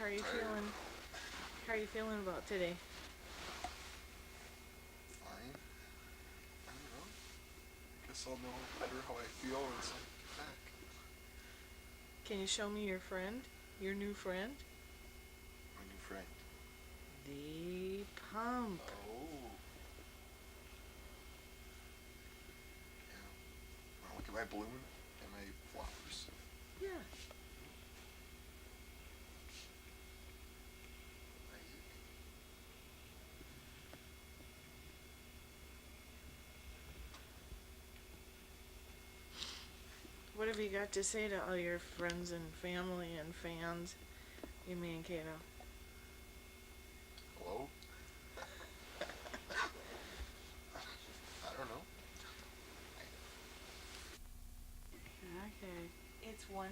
are you Tired. feeling? How are you feeling about today? Fine. I don't know. Guess I'll know better how I feel once I get back. Can you show me your friend? Your new friend? My new friend. The pump. Oh. Yeah. Wanna look at my balloon and my flowers? Yeah. Isaac. What have you got to say to all your friends and family and fans, you me and Kato? Hello? I don't know. Okay. It's 1:45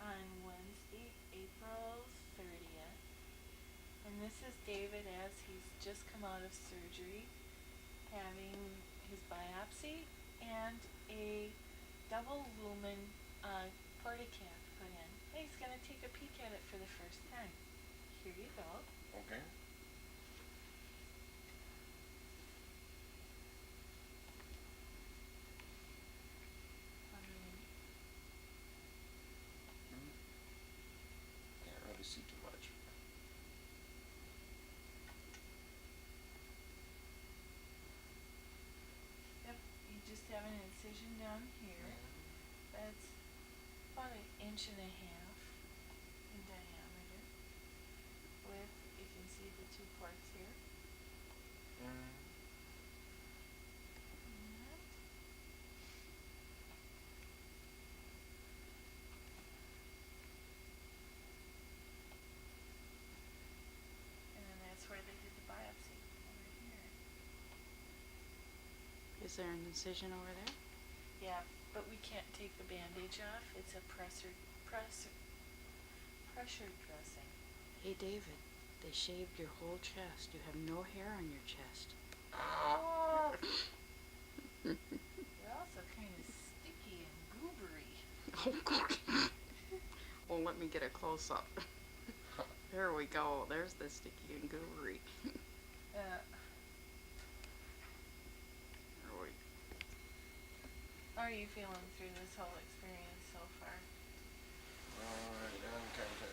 on Wednesday, April 30th. And this is David as he's just come out of surgery, having his biopsy and a double lumen portacath put in. And he's going to take a peek at it for the first time. Here you go. Okay. Can't really see too much. Yep, you just have an incision down here. That's about 1.5 inches in diameter. With, you can see the two ports here. And then that's where they did the biopsy, over here. Is there an incision over there? Yeah, but we can't take the bandage off. It's a pressure dressing. Hey David, they shaved your whole chest. You have no hair on your chest. You're also kind of sticky and goobery. Well, let me get a close up. There we go. There's the sticky and goobery. There we How are you feeling through this whole experience so far? I'm kind of tired.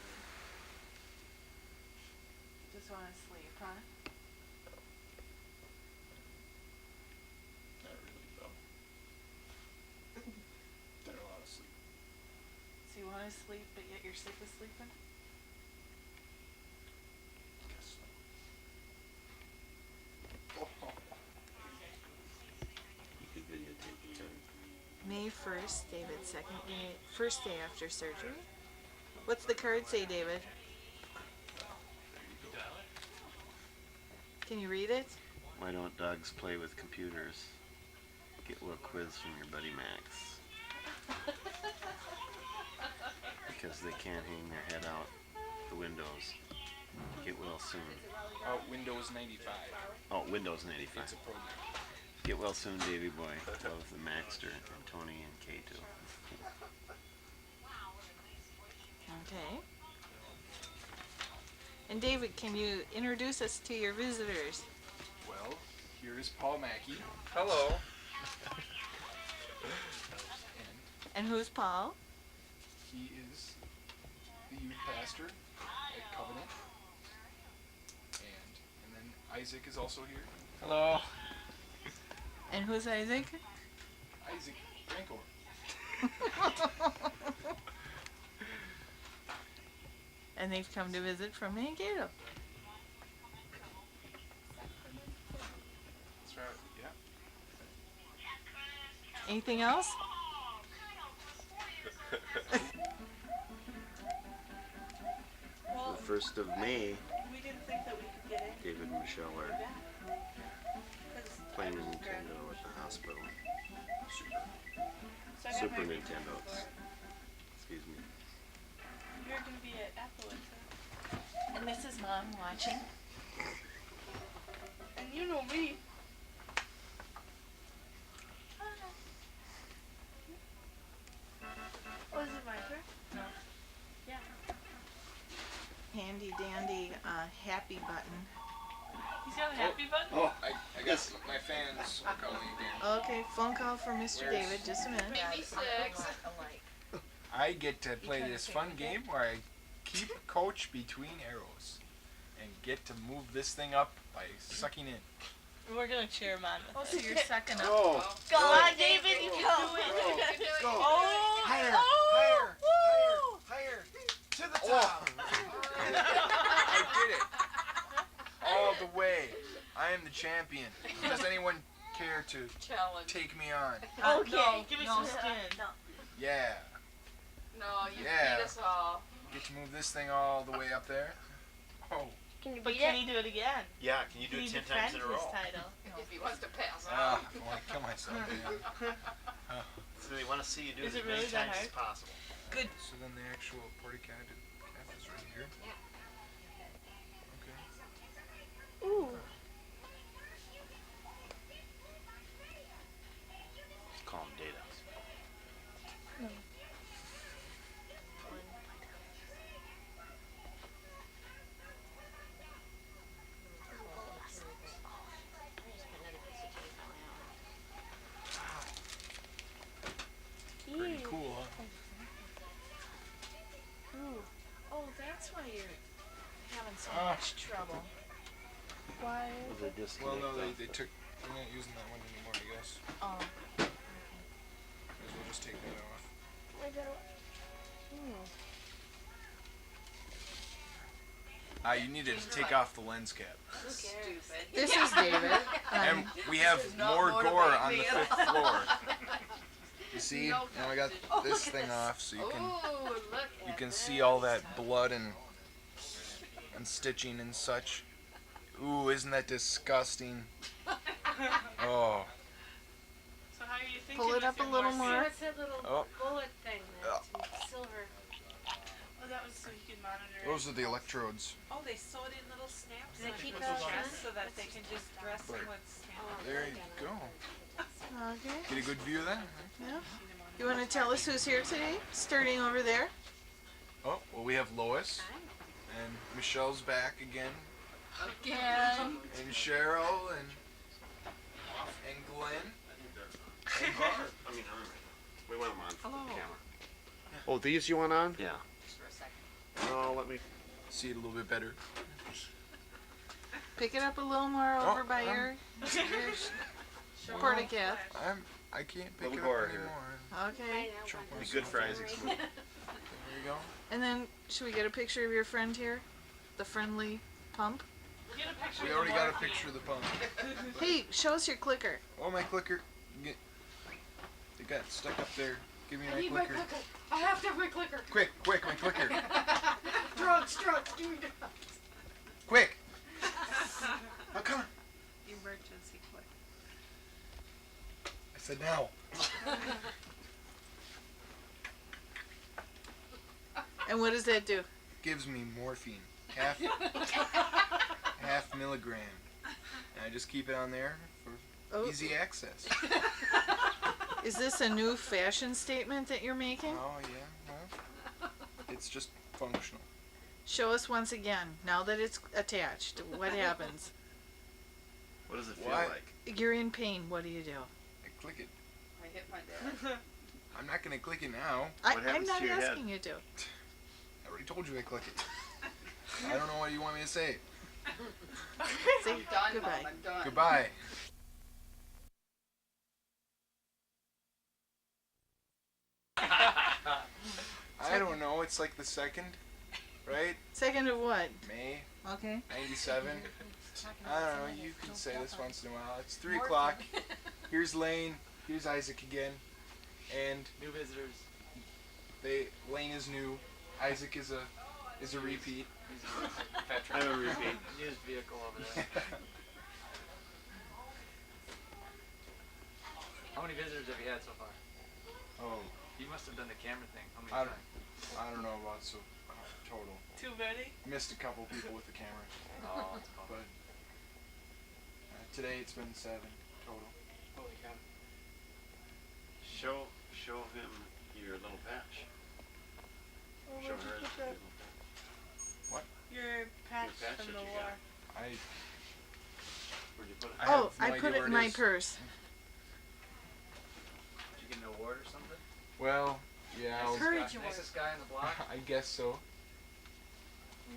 Just want to sleep, huh? Not really, though. Don't want to sleep. So you want to sleep, but yet you're sick of sleeping? Guess so. You could videotape the turn. May 1st, David's first day after surgery. What's the card say, David? Can you read it? Why don't dogs play with computers? Get a little quiz from your buddy Max. Because they can't hang their head out the windows. Get well soon. Windows 95. Oh, Windows 95. It's a program. Get well soon, Davy boy. Love the Maxter and Tony and K2. Okay. And David, can you introduce us to your visitors? Well, here is Paul Mackey. Hello. And who's Paul? He is the youth pastor at Covenant. And then Isaac is also here. Hello. And who's Isaac? Isaac Rancor. And they've come to visit from Mankato. That's right, yeah. Anything else? The 1st of May, We didn't think that we could get in. David and Michelle are playing Nintendo at the hospital. Super Nintendos. Excuse me. You're going to be at Apple. And this is Mom watching. And you know me. Oh, is it my turn? No. Yeah. handy dandy happy button. He's got a happy button? Oh, I guess my fans are calling again. Okay, phone call from Mr. David. Just a minute. Maybe 6. I get to play this fun game where I keep coach between arrows and get to move this thing up by sucking in. We're gonna cheer him on. Oh, so you're second up. Go! Go on, David, you Go! do it. Go! Oh, Higher! oh, Higher! Higher! To the top! I did it! All the way. I am the champion. Does anyone care to Challenge. take me on? Okay, No, give me no, some spin. Yeah. No, you Yeah. beat us all. Get to move this thing all the way up there. Oh. Can you beat it? Can he do it again? Yeah, can you do Can it he 10 times in a defend his row? title? If he wants to pass Ah, out. I want to kill myself. Man. So they want to see you do Is it it as many really that times as hard? possible. Good. So then the actual party cat is right here. Okay. Ooh. Call him Data. Pretty cool, huh? Ooh. Oh, that's why you're having so Ah. much trouble. Why? Was it disconnect? Well, no, off they the- took. They're not using that one anymore, I guess. Oh. Might as well just take that off. I gotta. You needed to take off the lens cap. Stupid. This is David. And we have more gore on the 5th floor. You see? No Now I got competition. this thing off so you can Ooh, look you at can this. see all that blood and stitching and such. Ooh, isn't that disgusting? Oh. So how are you thinking? Pull it with up a your little morphine? more. What's that little Oh. bullet thing that's silver? Oh, that was so you could monitor it. Those are the electrodes. Oh, they sewed in little snaps Do they on keep it those just on? so that they can just dress them with snaps. There you go. Okay. Get a good view of that? Yeah. You want to tell us who's here today? Starting over there. Oh, well, we have Lois. And Michelle's back again. Again. And Cheryl and Glenn. And Barb. I mean, we want him on for Hello. the camera. Oh, these you want on? Yeah. Just for a second. Oh, let me. See it a little bit better. Pick it up a little more over by your porta cat. I can't pick Little it gore up here. anymore. Okay. Choke Be myself. good for Isaac's There you go. And then, should we get a picture of your friend here? The friendly pump? Get a picture We of the already got a morphine. picture of the pump. Hey, show us your clicker. Oh, my clicker. It got stuck up there. Give me I my need clicker. my clicker. I have to have my clicker. Quick, my clicker. Drugs, give me drugs. Quick. Oh, come on. Emergency quick. I said now. And what does that do? Gives me morphine. Half milligram. And I just keep it on there for Oh, easy access. is this a new fashion statement that you're making? Oh, yeah. Well, it's just functional. Show us once again. Now that it's attached, what happens? What does it feel Why? like? You're in pain. What do you do? I click it. I hit my dad. I'm not gonna click it now. What I'm happens not to your head? asking you to. I already told you I click it. I don't know what you want me to say. Say I'm done, goodbye. Mom. I'm done. Goodbye. I don't know. It's like the 2nd, right? Second of what? May Okay. 97. I don't know. You can say this once in a while. It's 3 o'clock. Here's Lane. Here's Isaac again. And New visitors. Lane is new. Isaac is a repeat. He's a veteran. I'm a repeat. Used vehicle over there. How many visitors have you had so far? Oh, You must have done the camera thing. How many I don't, times? I don't know about total. Too many? Missed a couple people with the camera, Oh, that's cool. but today it's been 7 total. Holy cow. Show him your little patch. Show her his little patch. Your put it? I have Oh, no I idea put it where in my is. purse. Did you get an award or something? Well, yeah, Nicest Courage guy, award. nicest guy in the block. I guess so.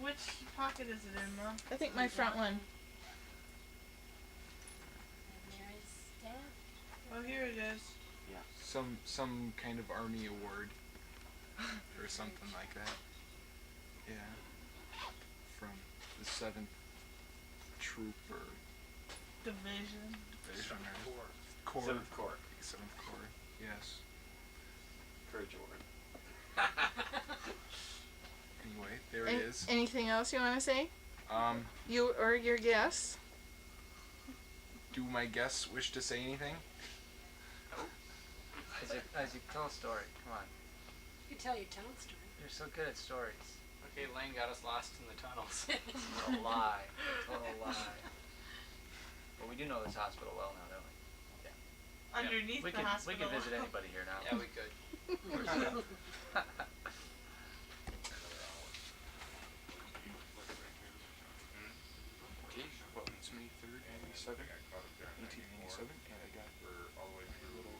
Which pocket is it in, Mom? I think my front one. And there is stamp. Oh, here it is. Some kind of army award or something like that. Yeah. From the 7th Troop or Division. Division or Corps. 7th Corps. 7th Corps. Yes. Courage Award. Anyway, there it is. Anything else you want to say? Um, You or your guests? do my guests wish to say anything? Isaac, tell a story. Come on. You tell your town story. You're so good at stories. Okay, Lane got us lost in the tunnels. A lie. Total lie. But we do know this hospital well now, don't we? Underneath we the could, hospital. We could visit anybody here now. Yeah, we could. We're set. Okay, well, it's May 3rd, 97, 1897, and I got a little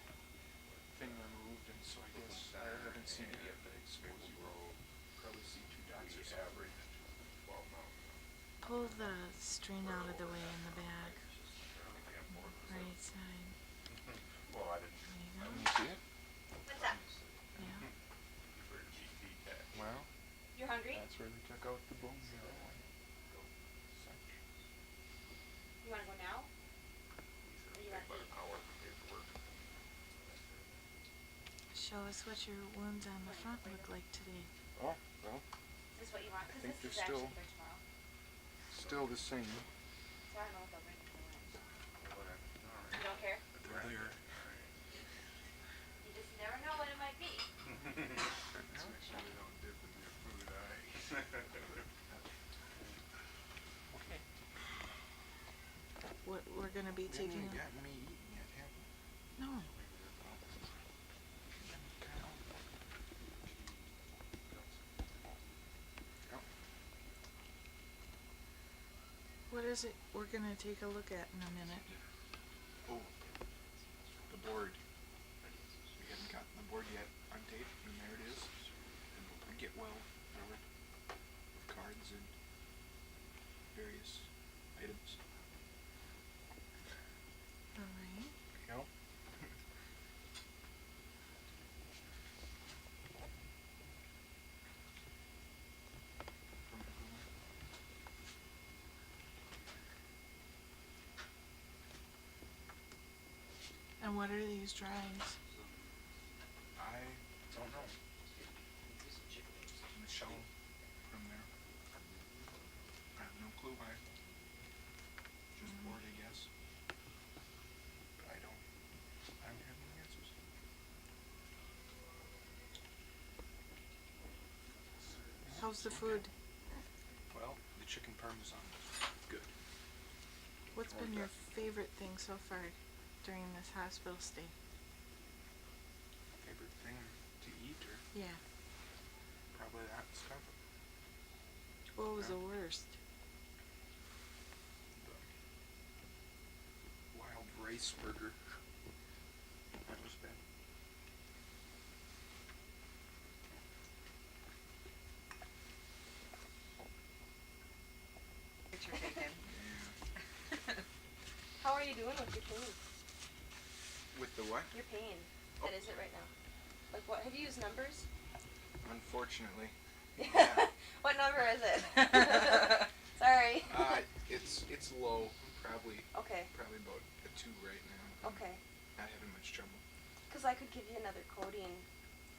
thing removed, and so I guess I haven't seen it yet, but I suppose you will probably see 2 dots or something. Pull the string out of the way in the bag. Right side. Well, I didn't. Let me see it. What's up? Yeah. Well, You're hungry? that's where they took out the bone marrow and such. You wanna go now? Or you wanna eat? Show us what your wounds on the front look like today. Oh, well, Is this what you want? Cause think this they're is actually still- for tomorrow. still the same. So I don't know what they'll bring for lunch. You don't care? They're there. You just never know what it might be. Okay. What we're gonna be They taking. haven't gotten me eating yet, have they? No. What is it we're gonna take a look at in a minute? Oh, the board. We haven't gotten the board yet on tape, and there it is. And get well board with cards and various items. Alright. Yep. From everyone. And what are these drawings? I don't know. Michelle from there. I have no clue why. Just bored, I guess. But I don't have any answers. How's the food? Well, the chicken parmesan is good. What's been your favorite thing so far during this hospital stay? Favorite thing to eat, or Yeah. probably that stuff. What was Yeah. the worst? The wild rice burger. That was bad. Picture taken. How are you doing with your pain? With the what? Your pain. What is it right now? Like what, have you used numbers? Unfortunately. What number is it? Sorry. It's low. Probably Okay, about a 2 right now. okay. Not having much trouble. Cause I could give you another codeine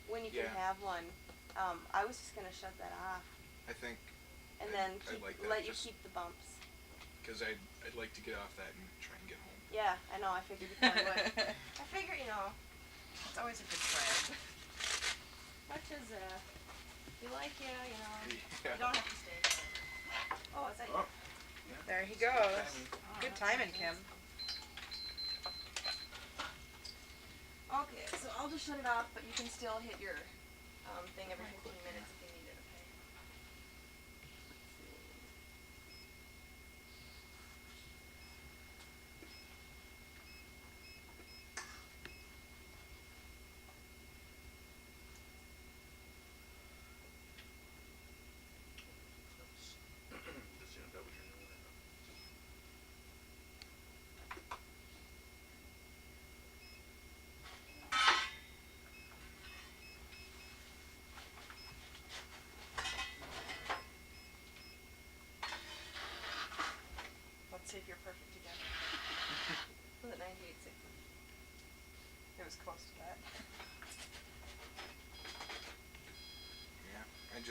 when you can Yeah. have one. I was just gonna shut that off I think, and I'd- then I'd like that, let you just- keep the bumps. because I'd like to get off that and try and get home. Yeah, I know, I figured you probably would. I figure, you know, It's always a good plan. much as, you like you know, Yeah. you don't have to stay. Oh, is that you? Oh. There he goes. Good timing, Kim. Okay, so I'll just shut it off, but you can still hit your, thing every 15 minutes if you need it, okay? Let's see.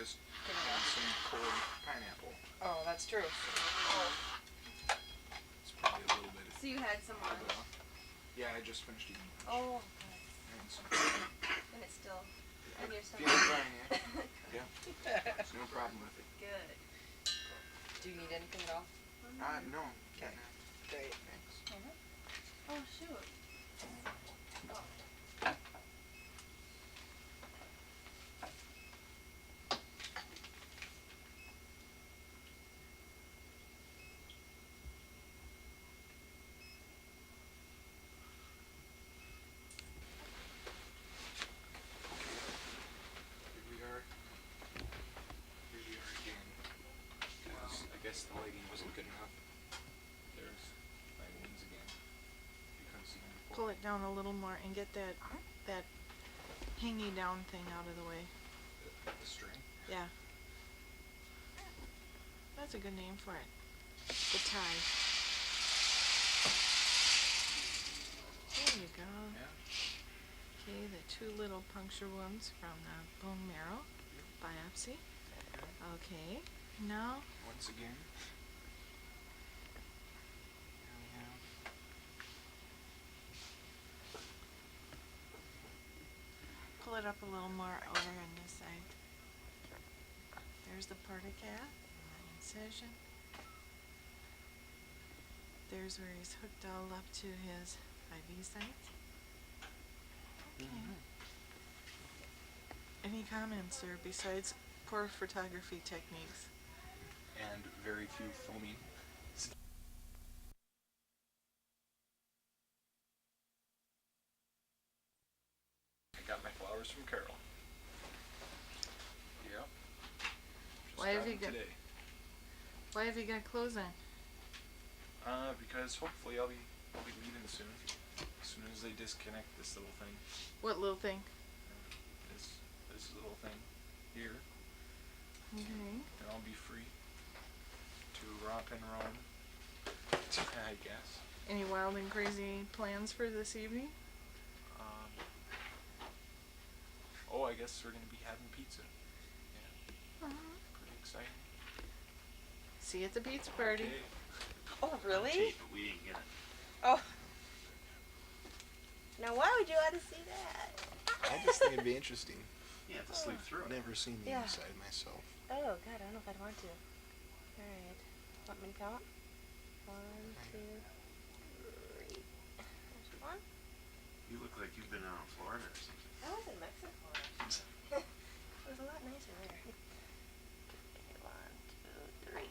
just Getting had off. some cold pineapple. Oh, that's true. It's probably a little bit So you had some of lunch? yeah, I just finished eating lunch. Oh, And some, and it's still in your stomach. feeling fine, yeah. There's no problem with it. Good. Do you need anything at all? No. Okay. Great. Thanks. Oh shoot. Here we are. Here we are again. Because I guess the lighting wasn't good enough. There's my wounds again. You couldn't see them before. Pull it down a little more and get that hanging down thing out of the way. The string. Yeah. That's a good name for it. The tie. There you go. Yeah. Okay, the 2 little puncture wounds from the bone marrow biopsy. Okay, now Once again. Here we have. pull it up a little more over on this side. There's the portacat, and the incision. There's where he's hooked all up to his IV sites. Okay. Any comments, sir, besides poor photography techniques? And very few foaming. I got my flowers from Carol. Yep. Just Why have got you them got- today. Why have you got clothes on? Because hopefully I'll be leaving soon. As soon as they disconnect this little thing. What little thing? This little thing here. Okay. And I'll be free to romp and roam. I guess. Any wild and crazy plans for this evening? Oh, I guess we're gonna be having pizza. Yeah. Pretty exciting. See you at the pizza party. Okay. Oh, really? Tape, but we didn't get it. Oh, Now why would you want to see that? I just think it'd be interesting. You have to sleep through it. Never seen the Yeah. inside myself. Oh god, I don't know if I'd want to. Alright. Want me to count? 1, 2, 3. There's 1. You look like you've been out in Florida or something. I was in Mexico. It was a lot nicer there. Okay, 1, 2, 3.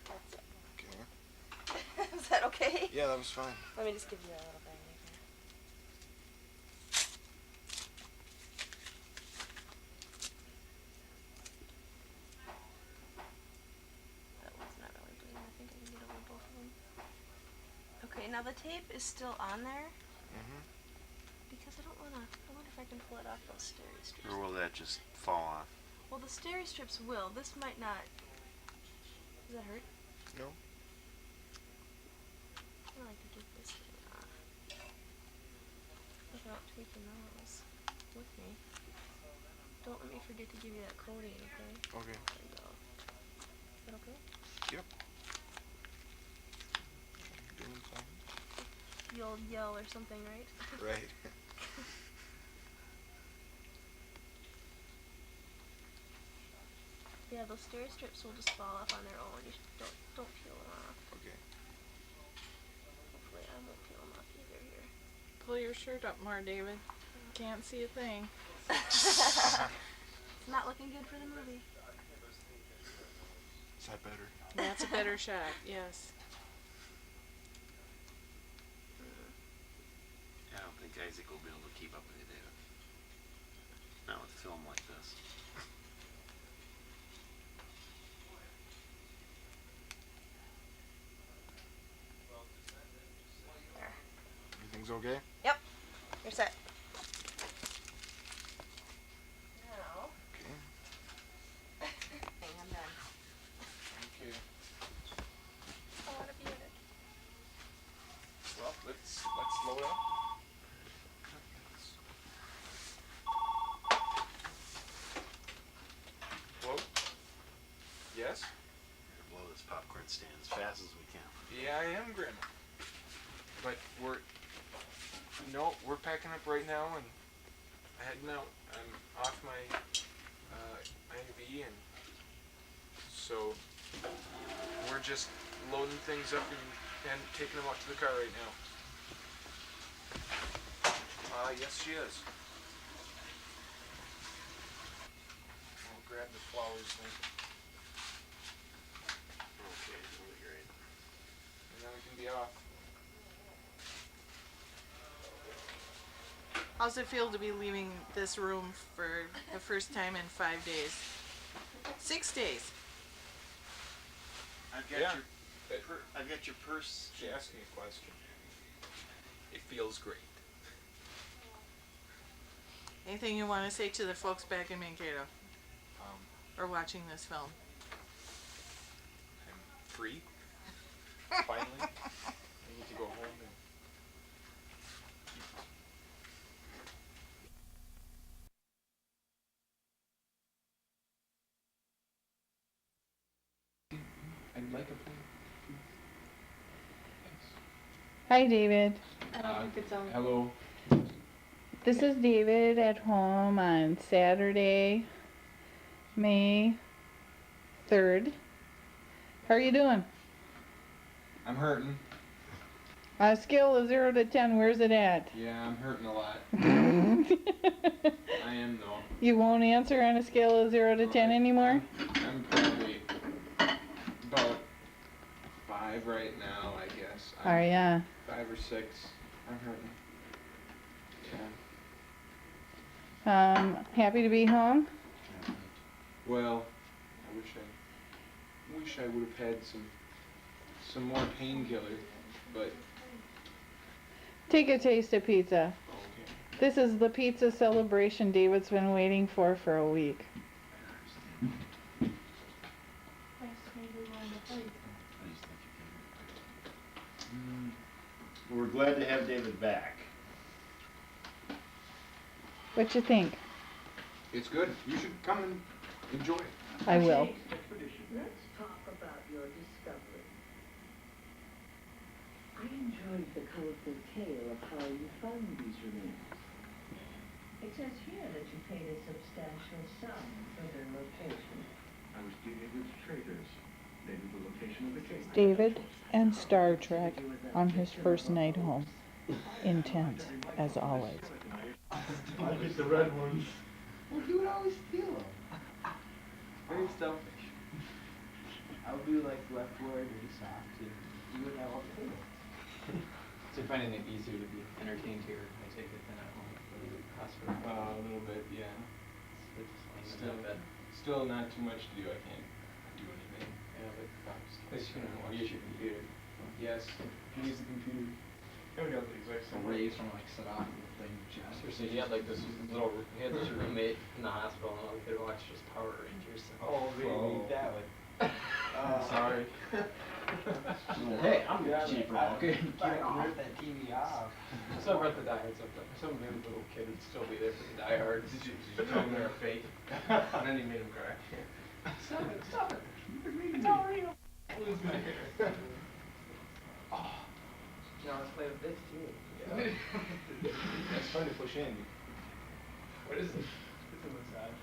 That's it. Okay. Is that okay? Yeah, that was fine. Let me just give you a little bang here. That one's not really bleeding. I think I can get over both of them. Okay, now the tape is still on there because I don't wanna. I wonder if I can pull it off those steri strips. Or will that just fall off? Well, the steri strips will. This might not. Does that hurt? No. I like to get this thing off without taking those with me. Don't let me forget to give you that codeine, okay? Okay. There you go. Is that okay? Yep. Doing fine. You'll yell or something, right? Right. Yeah, those steri strips will just fall off on their own. You don't peel them off. Okay. Hopefully, I won't peel them off either here. Pull your shirt up more, David. Can't see a thing. It's not looking good for the movie. Is that better? That's a better shot, yes. I don't think Isaac will be able to keep up with you, David. Not with film like this. There. Everything's okay? Yep. You're set. Now. Okay. I'm done. Okay. I want to be in it. Well, let's load up. packing up right now and heading out. I'm off my IV, and so we're just loading things up and taking them out to the car right now. Yes, she is. I'll grab the flowers then. Okay, really great. And then we can be off. How's it feel to be leaving this room for the first time in 5 days? 6 days. I've got Yeah. I've got your purse. She asked me a question. It feels great. Anything you want to say to the folks back in Mankato Um, or watching this film? I'm free. Finally. I need to go home and I'd like a plate. Hi, David. I don't think it's on. Hello. This is David at home on Saturday, May 3rd. How are you doing? I'm hurting. On a scale of 0 to 10, where's it at? Yeah, I'm hurting a lot. I am though. You won't answer on a scale of 0 to 10 anymore? I'm probably about 5 right now, I guess. Are ya? 5 or 6. I'm hurting. Happy to be home? Well, I wish I would have had some more painkiller, but Take a taste of pizza. okay. This is the pizza celebration David's been waiting for a week. We're glad to have David back. What you think? It's good. You should come and enjoy it. I will. Let's talk about your discovery. I enjoyed the colorful tale of how you found these remains. It says here that you paid a substantial sum for their location. I was dealing with traders. They knew the location of the case. David and Star Trek on his first night home. Intense, as always. I get the red ones. Well, you would always steal them. Very selfish. I would do like left word really soft, and you would have all the tables. So you're finding it easier to be entertained here, I take it, than at home for the hospital? A little bit, yeah. It's just laying in Still, that bed. still not too much to do. I can't do anything. Yeah, but But you can use your computer. Yes, you can use the computer. Ray used to like sit off and play chess or something. He had like this he had this roommate in the hospital, and all we could watch just Power Rangers. Oh, really? That would. Sorry. Hey, I'm cheaper. Okay, get off that TV off. So I brought the diehards up. Some maybe little kid would still be there for the diehards. Did you tell him they're fake? And then he made him cry. Stop it, stop it. It's all real. Now let's play with this too. Yeah. That's fun to push in. What is this? It's a massage.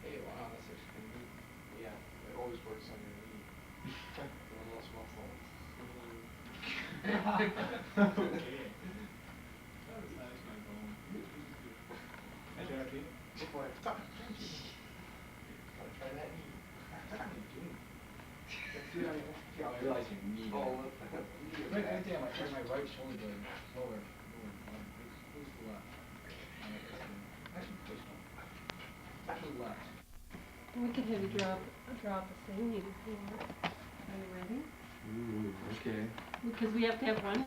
Hey, wow, that's actually pretty neat. Yeah, it always works on your knee. One of those muscles. Okay. That was nice, my bone. Hey, Jackie. Go for it. Wanna try that knee? What are you doing? Let's do it on your left. I realize you need it. Oh, right there, my right shoulder blade. Lower. Who's the left? Actually, push one. To the left. We could have you drop a thing you before. Are you ready? Ooh, okay. Because we have to have one.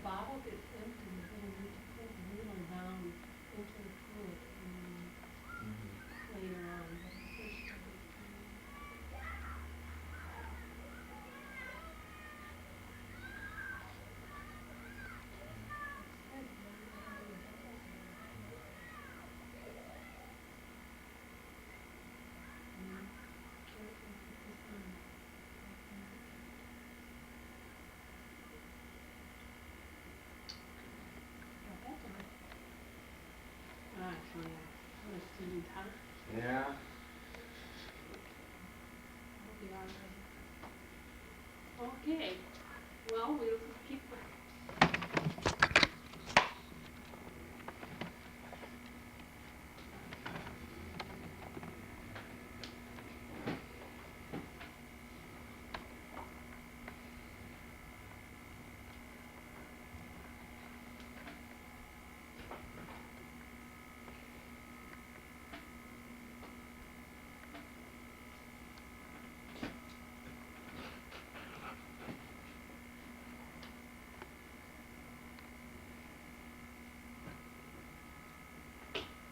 bottle gets empty, you're gonna need to put the needle down into the fluid later on. But first you gotta actually, what a student, huh? Yeah. I'll be all ready. Okay, well, we'll just keep.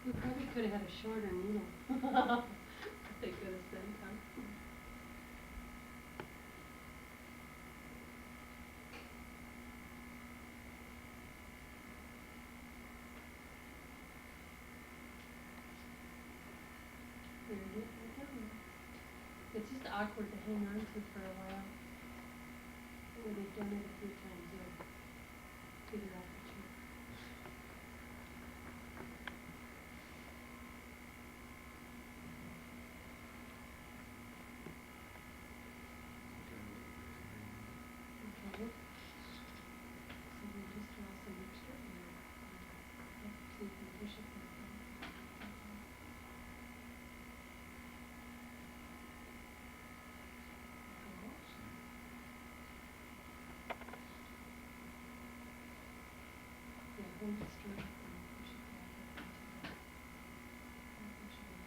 We probably could have had a shorter needle. They could have sent, huh? Very good. It's just awkward to hang on to for a while. When they've done it a few times, they'll figure out the trick. Okay. So we just draw some extra air. So you can push it back down. Yeah, hold it straight up and push it back up into that. And push it up.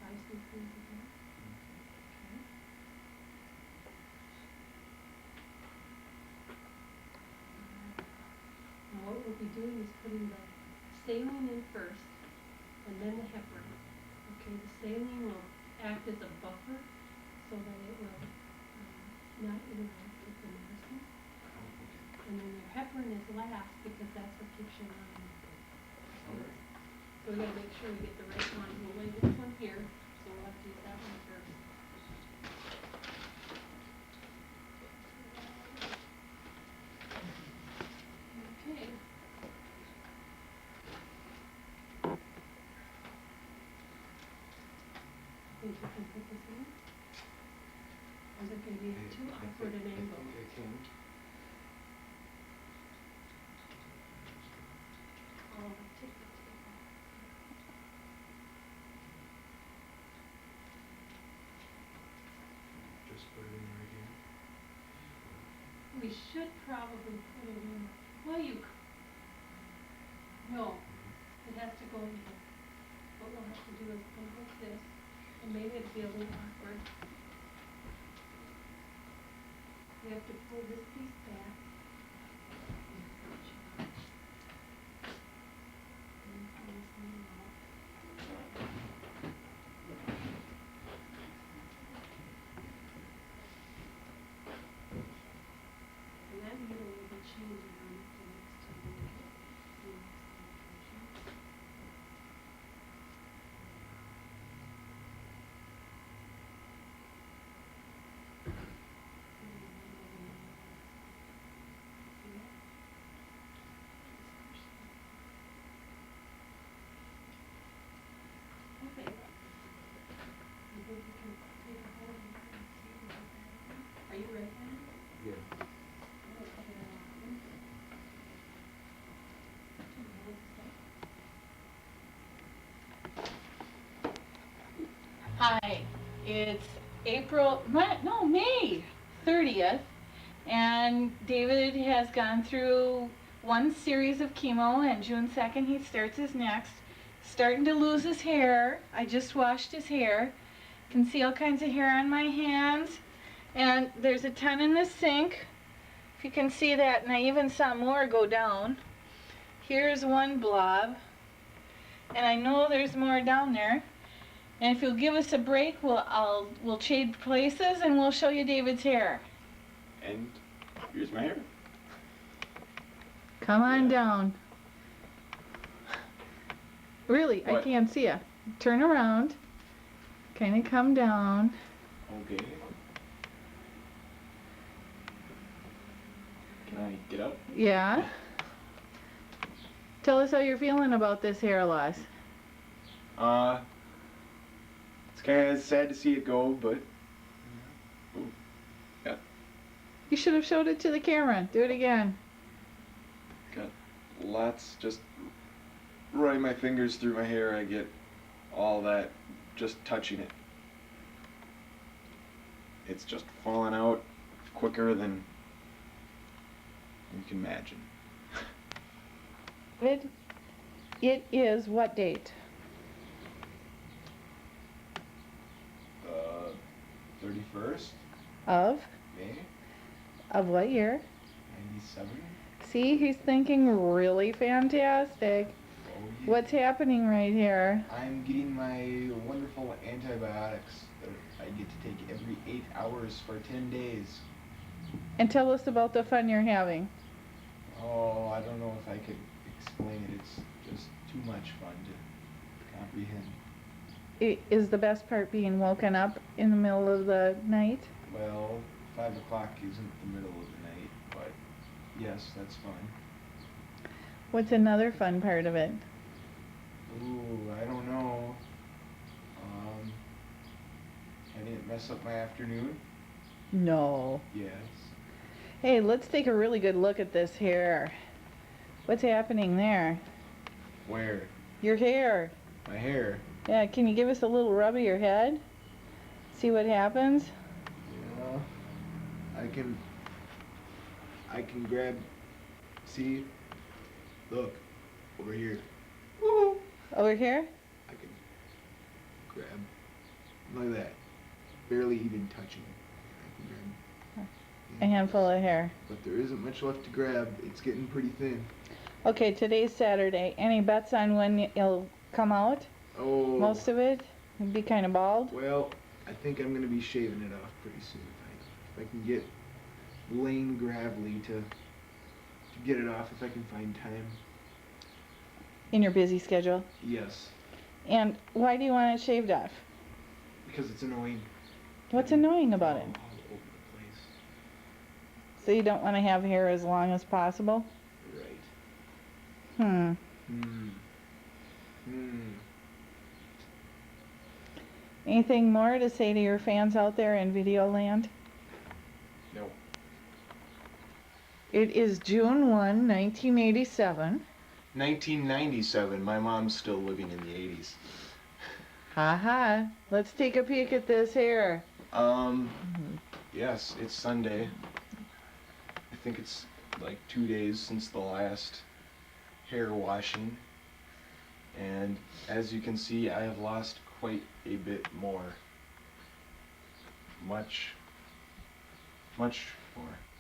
Try some things again. Okay. Now what we'll be doing is putting the saline in first, and then the heparin. Okay, the saline will act as a buffer so that it will not interact with the medicine. And then your heparin is last because that's what keeps you on. So we gotta make sure we get the right one. We'll lay this one here, so we'll have to use that one first. Okay. Think you can put this in? Or is it gonna be too awkward an angle? I think I can. Oh, take the tape off. Just put it in right here. We should probably put it in, well, no, it has to go in here. What we'll have to do is go like this, and maybe it'd be a little awkward. We have to pull this piece back. And pull this one out. And that needle will be changing on the next time we get the next medication. Okay. You think you can take a hold of that and see what that is? Are you ready now? Yeah. Hi, it's May 30th, and David has gone through one series of chemo, and June 2nd he starts his next. Starting to lose his hair. I just washed his hair. Can see all kinds of hair on my hands. And there's a ton in the sink. If you can see that, and I even saw more go down. Here's one blob. And I know there's more down there. And if you'll give us a break, we'll trade places and we'll show you David's hair. And here's my hair. Come on down. Really, I What? can't see ya. Turn around. Kind of come down. Okay. Can I get up? Yeah. Tell us how you're feeling about this hair loss. It's kind of sad to see it go, but ooh, yeah, You should have showed it to the camera. Do it again. got lots just running my fingers through my hair. I get all that just touching it. It's just falling out quicker than you can imagine. It is what date? 31st Of? May Of what year? 97. See, he's thinking really fantastic. Oh, yeah. What's happening right here? I'm getting my wonderful antibiotics that I get to take every 8 hours for 10 days. And tell us about the fun you're having. Oh, I don't know if I could explain it. It's just too much fun to comprehend. Is the best part being woken up in the middle of the night? Well, 5 o'clock isn't the middle of the night, but yes, that's fun. What's another fun part of it? Ooh, I don't know. Having it mess up my afternoon? No. Yes. Hey, let's take a really good look at this hair. What's happening there? Where? Your hair. My hair. Yeah, can you give us a little rub of your head? See what happens? Yeah. I can grab, see? Look, over here. Woo! Over here? I can grab, look at that. Barely even touching. I can grab. A handful of hair. But there isn't much left to grab. It's getting pretty thin. Okay, today's Saturday. Any bets on when it'll come out? Oh. Most of it? It'd be kind of bald? Well, I think I'm gonna be shaving it off pretty soon. If I can get Lane Gravely to get it off, if I can find time. In your busy schedule? Yes, And why do you want it shaved off? because it's annoying. What's annoying about it? All over the place. So you don't want to have hair as long as possible? Right. Hmm. Anything more to say to your fans out there in video land? No. It is June 1, 1987. 1997. My mom's still living in the 80s. Ha. Let's take a peek at this hair. Yes, it's Sunday. I think it's like 2 days since the last hair washing. And as you can see, I have lost quite a bit more. Much more.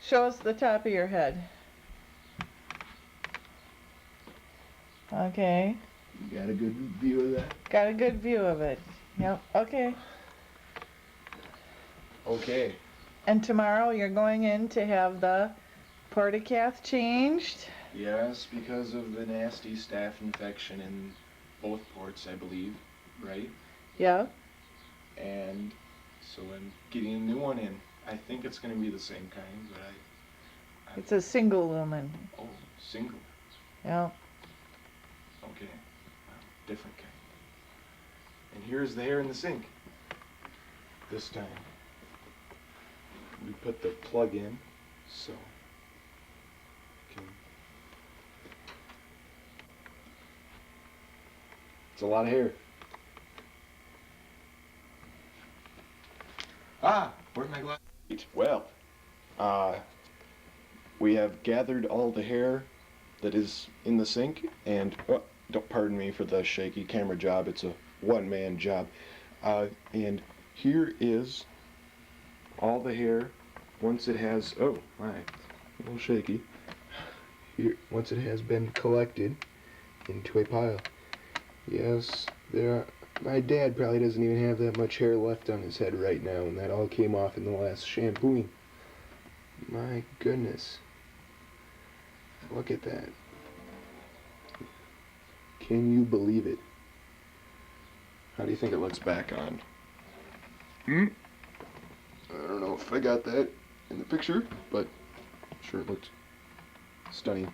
Show us the top of your head. Okay. You got a good view of that? Got a good view of it. Yep. Okay. Okay. And tomorrow you're going in to have the portacath changed? Yes, because of the nasty staph infection in both ports, I believe, right? Yep. And so I'm getting a new one in. I think it's going to be the same kind, but It's a single lumen. Oh, single. Yep. Okay. Different kind. And here's the hair in the sink. This time. We put the plug in, so it's a lot of hair. Where's my glass? Well, we have gathered all the hair that is in the sink, and don't pardon me for the shaky camera job. It's a one-man job. And here is all the hair, once it has, oh my, a little shaky. Here, once it has been collected into a pile. Yes, my dad probably doesn't even have that much hair left on his head right now, and that all came off in the last shampooing. My goodness. Look at that. Can you believe it? How do you think it looks back on? I don't know if I got that in the picture, but sure it looked stunning.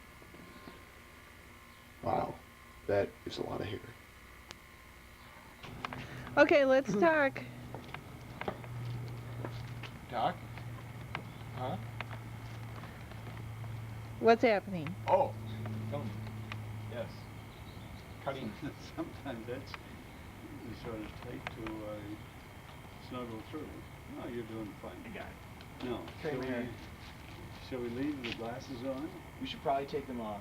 Wow, that is a lot of hair. Okay, let's talk. Doc? Huh? What's happening? Oh, film. Yes. Cutting. Sometimes that's sort of tight to snuggle through. No, you're doing fine. I got it. No. Okay, Shall we leave the glasses on? We should probably take them off.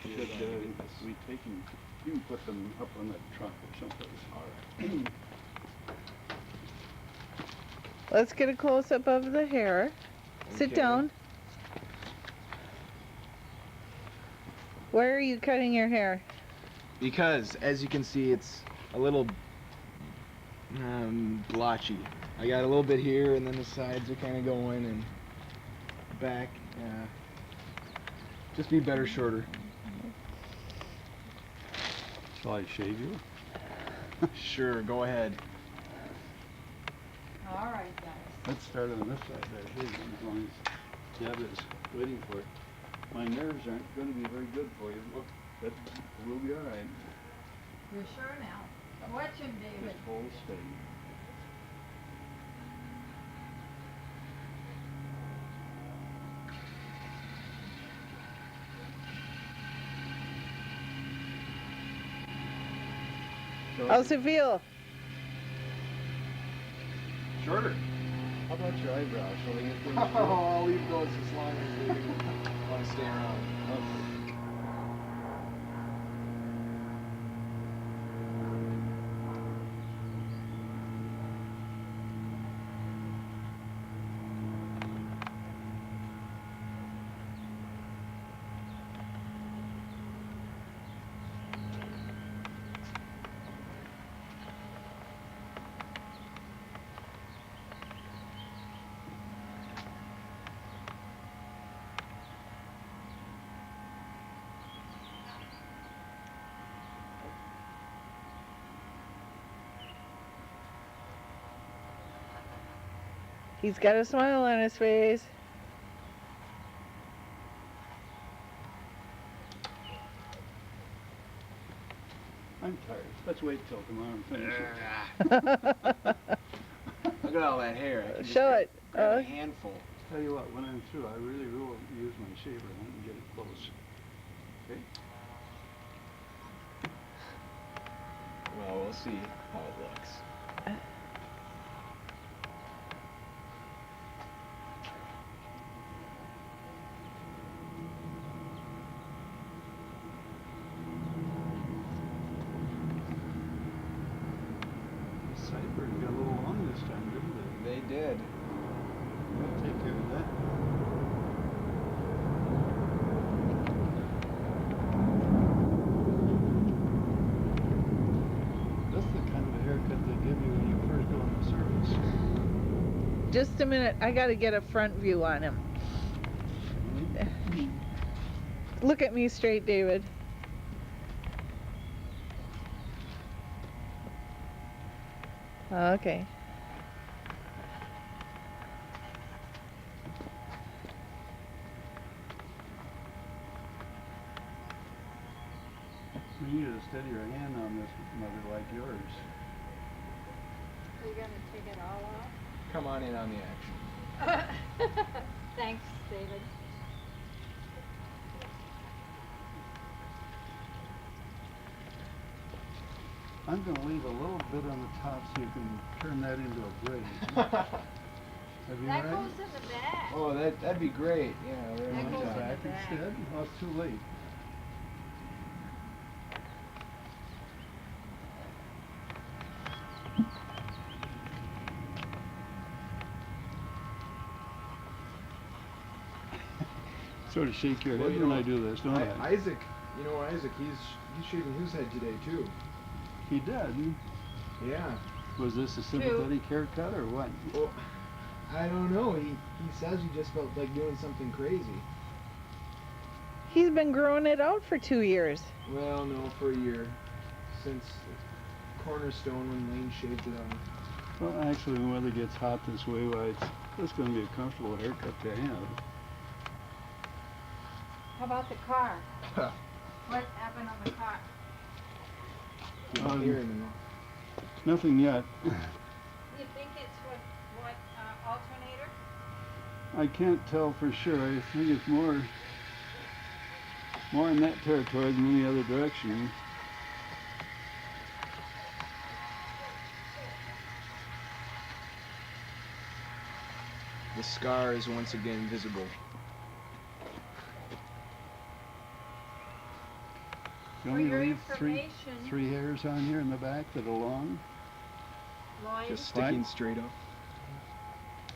Should we take them? You can put them up on that trunk or someplace. All right. Let's get a close-up of the hair. Sit Okay. down. Where are you cutting your hair? Because, as you can see, it's a little blotchy. I got a little bit here, and then the sides are kind of going, and back. Just be better shorter. Shall I shave you? Sure, go ahead. All right, guys. Let's start on this side there, as long as Deb is waiting for it. My nerves aren't going to be very good for you, but we'll be all right. You're sure now. Watch him, David. Just hold steady. How's it feel? Shorter. How about your eyebrows? Shall we get things Oh, I'll leave those as long as they want to stay around. He's got a smile on his face. I'm tired. Let's wait till tomorrow and finish it. Look at all that hair. I can just Show it. grab a handful. Tell you what, when I'm through, I really will use my shaver and get it close. Okay? Well, we'll see how it looks. Sideburns got a little long this time, didn't they? They did. We'll take care of that. That's the kind of a haircut they give you when you first go in the service. Just a minute. I gotta get a front view on him. Look at me straight, David. Okay. We need to steady your hand on this, mother, like yours. Are you gonna take it all off? Come on in on the action. Thanks, David. I'm going to leave a little bit on the top so you can turn that into a braid. That'd be That all right? goes in the back. Oh, that'd be great. Yeah, there That we goes go. in the Back back. instead? Oh, it's too late. sort of shake your Well, head you when know, I do this, don't I? Isaac, you know Isaac, he's shaving his head today too. He did. Yeah. Was this a sympathetic haircut or what? Well, I don't know. He says he just felt like doing something crazy. He's been growing it out for 2 years. Well, no, for a year. Since Cornerstone when Lane shaved it off. Well, actually, when the weather gets hot this way, why, it's going to be a comfortable haircut to have. How about the car? What happened on the car? Nothing yet. You think it's what alternator? I can't tell for sure. I think it's more in that territory than any other direction. The scar is once again visible. You For only your leave information, three hairs on here in the back that are long. Lloyd, Just sticking straight up.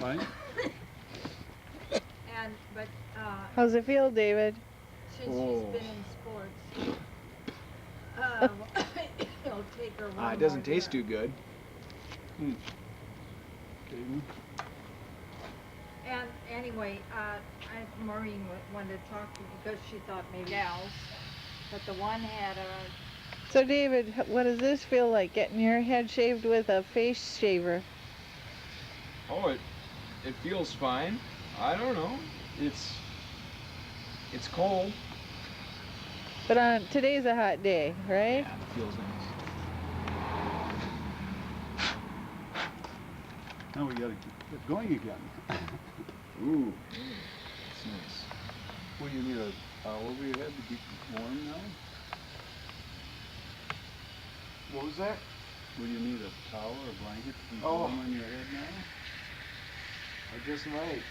Right? but How's it feel, David? since Oh. she's been in sports, it'll take her one It doesn't more taste year. too good. Okay. And anyway, Maureen wanted to talk to me because she thought maybe gals, but the one had a So, David, what does this feel like, getting your head shaved with a face shaver? Oh, it feels fine. I don't know. It's cold. But today's a hot day, right? Yeah, it feels nice. Now we gotta get going again. Ooh, it's nice. Well, you need a towel over your head to keep warm now? What was that? Will you need a towel or a blanket to keep Oh. warm on your head now? I just might.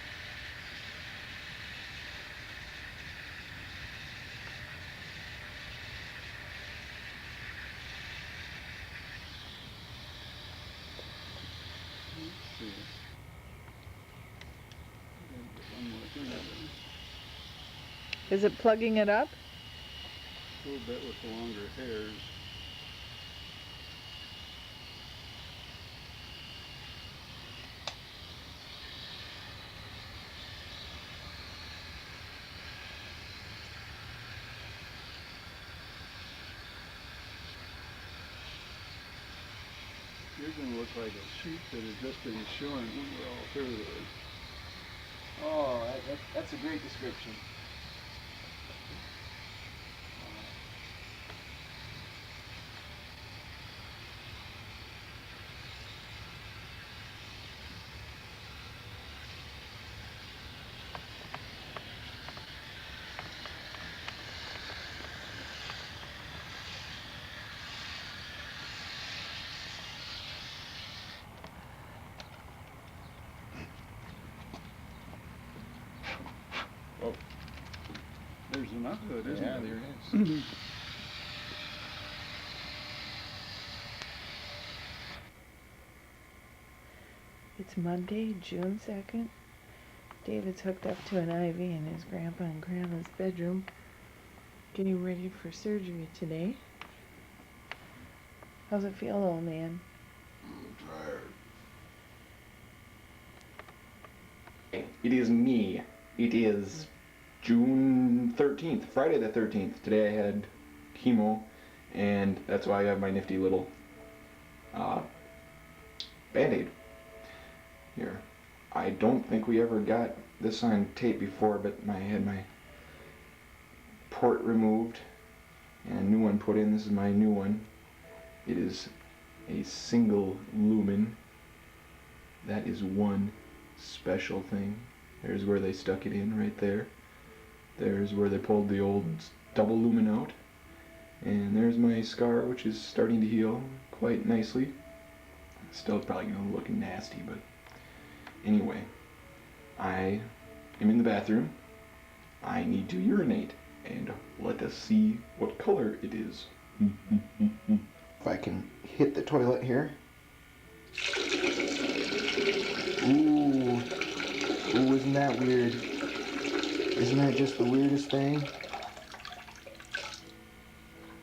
Let's see. One more thing. Is it plugging it up? A little bit with the longer hairs. You're going to look like a sheep that has just been shorn when we're all through this. Oh, that's a great description. Oh, there's enough of it, isn't Yeah, there? there is. It's Monday, June 2nd. David's hooked up to an IV in his grandpa and grandma's bedroom, getting ready for surgery today. How's it feel, old man? I'm tired. It is me. It is June 13th, Friday the 13th. Today I had chemo, and that's why I have my nifty little Band-Aid here. I don't think we ever got this on tape before, but I had my port removed and a new one put in. This is my new one. It is a single lumen. That is one special thing. There's where they stuck it in right there. There's where they pulled the old double lumen out. And there's my scar, which is starting to heal quite nicely. Still probably gonna look nasty, but anyway. I am in the bathroom. I need to urinate, and let us see what color it is. If I can hit the toilet here. Ooh, isn't that weird? Isn't that just the weirdest thing?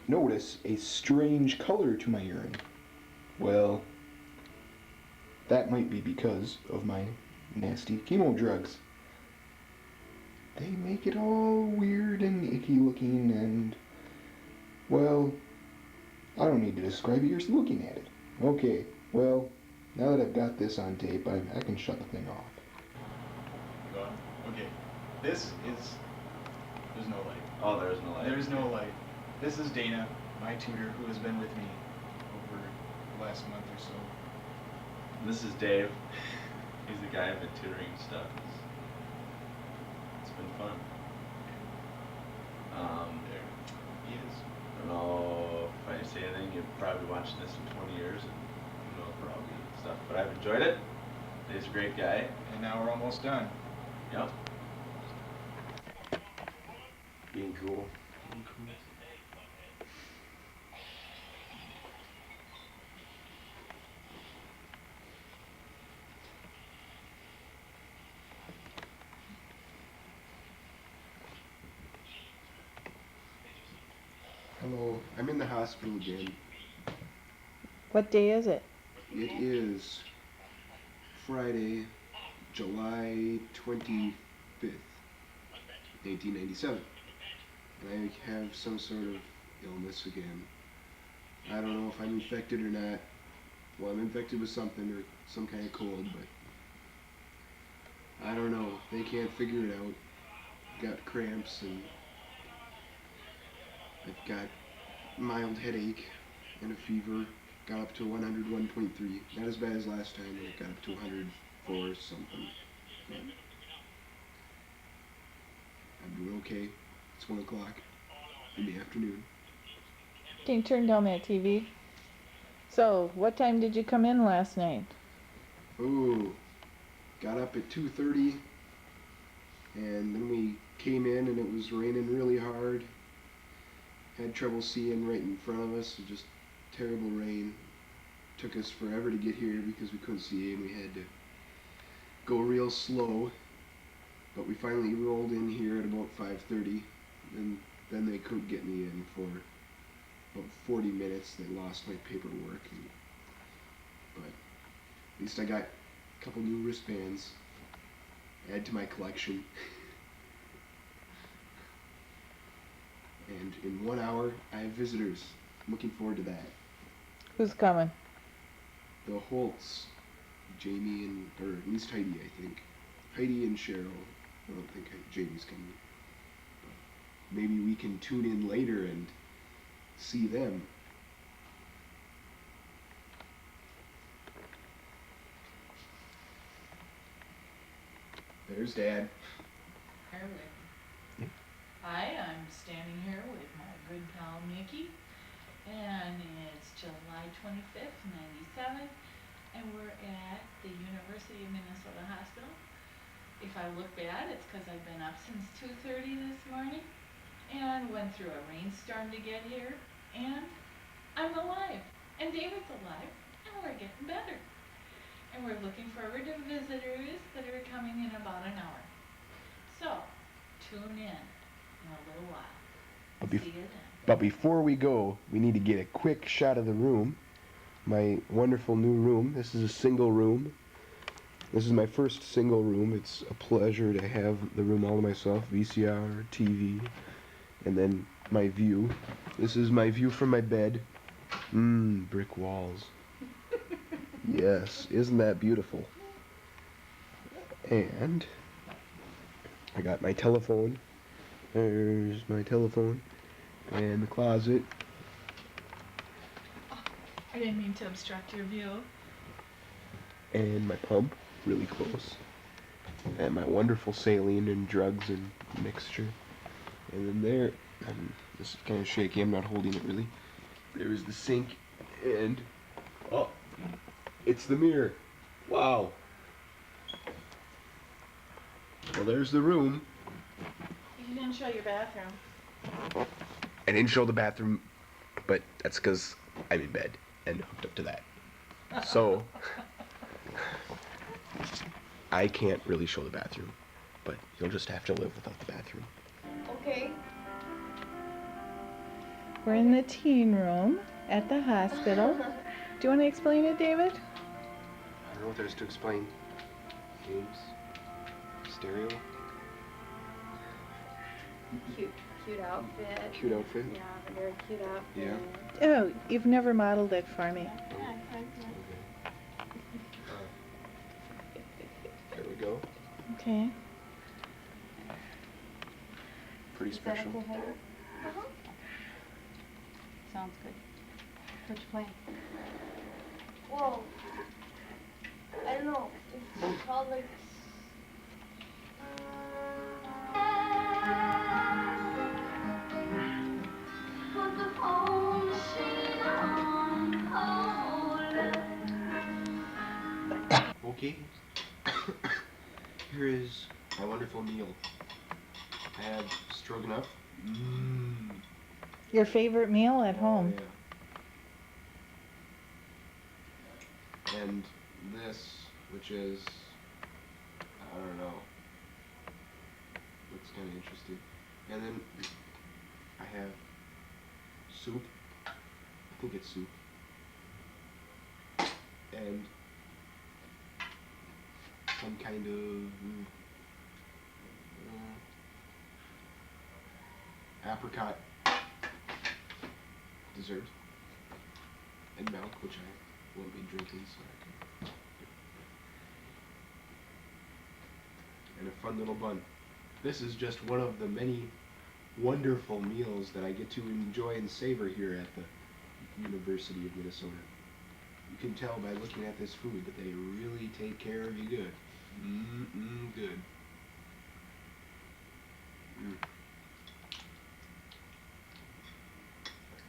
Notice a strange color to my urine. Well, that might be because of my nasty chemo drugs. They make it all weird and icky looking and, well, I don't need to describe it, you're looking at it. Okay, well, now that I've got this on tape, I can shut the thing off. Okay, this is, there's no light. Oh, there is no light. There's no light. This is Dana, my tutor, who has been with me over the last month or so. This is Dave. He's the guy I've been tutoring stuff. It's been fun. There he is. I don't know if I say anything, you're probably watching this in 20 years and you know probably stuff. But I've enjoyed it. He's a great guy. And now we're almost done. Yep. Being cool. Hello, I'm in the hospital again. What day is it? It is Friday, July 25th, 1897. And I have some sort of illness again. I don't know if I'm infected or not. Well, I'm infected with something or some kind of cold, but I don't know. They can't figure it out. Got cramps and I've got mild headache and a fever. Got up to 101.3. Not as bad as last time, and it got up to 104 something. But I'm doing okay. It's 1 o'clock in the afternoon. Can you turn down that TV? So, what time did you come in last night? Oh, got up at 2:30, and then we came in and it was raining really hard. Had trouble seeing right in front of us, just terrible rain. Took us forever to get here because we couldn't see and we had to go real slow. But we finally rolled in here at about 5:30, and then they couldn't get me in for about 40 minutes. They lost my paperwork, but at least I got a couple new wristbands. Add to my collection. And in 1 hour, I have visitors. I'm looking forward to that. Who's coming? The Holtz, Jamie and, or at least Heidi, I think. Heidi and Cheryl. I don't think Jamie's coming. But maybe we can tune in later and see them. There's Dad. Hi, I'm standing here with my good pal Mickey, and it's July 25th, 97, and we're at the University of Minnesota Hospital. If I look bad, it's because I've been up since 2:30 this morning, and went through a rainstorm to get here, and I'm alive, and David's alive, and we're getting better. And we're looking forward to visitors that are coming in about an hour. So, tune in a little while. See you then. But before we go, we need to get a quick shot of the room. My wonderful new room. This is a single room. This is my first single room. It's a pleasure to have the room all to myself. VCR, TV, and then my view. This is my view from my bed. Brick walls. Yes, isn't that beautiful? And I got my telephone. There's my telephone. And the closet. I didn't mean to obstruct your view. And my pump, really close. And my wonderful saline and drugs and mixture. And then there, this is kind of shaky, I'm not holding it really. There's the sink, and, oh, it's the mirror. Wow. Well, there's the room. You didn't show your bathroom. I didn't show the bathroom, but that's because I'm in bed and hooked up to that. So, I can't really show the bathroom. but you'll just have to live without the bathroom. Okay. We're in the teen room at the hospital. Do you want to explain it, David? I don't know what there's to explain. Games, stereo, Cute outfit. cute outfit. Yeah, very cute outfit. Yeah. Oh, you've never modeled it for me. There we go. Okay. Pretty special. Sounds good. What you playing? Whoa. I don't know. It's called like. Okay. Here is my wonderful meal. I have stroganoff. Your favorite meal at home? Yeah. And this, which is, I don't know, looks kind of interesting. And then I have soup. I think it's soup. And some kind of apricot dessert. And milk, which I won't be drinking, so I can. And a fun little bun. This is just one of the many wonderful meals that I get to enjoy and savor here at the University of Minnesota. You can tell by looking at this food that they really take care of you good. Good.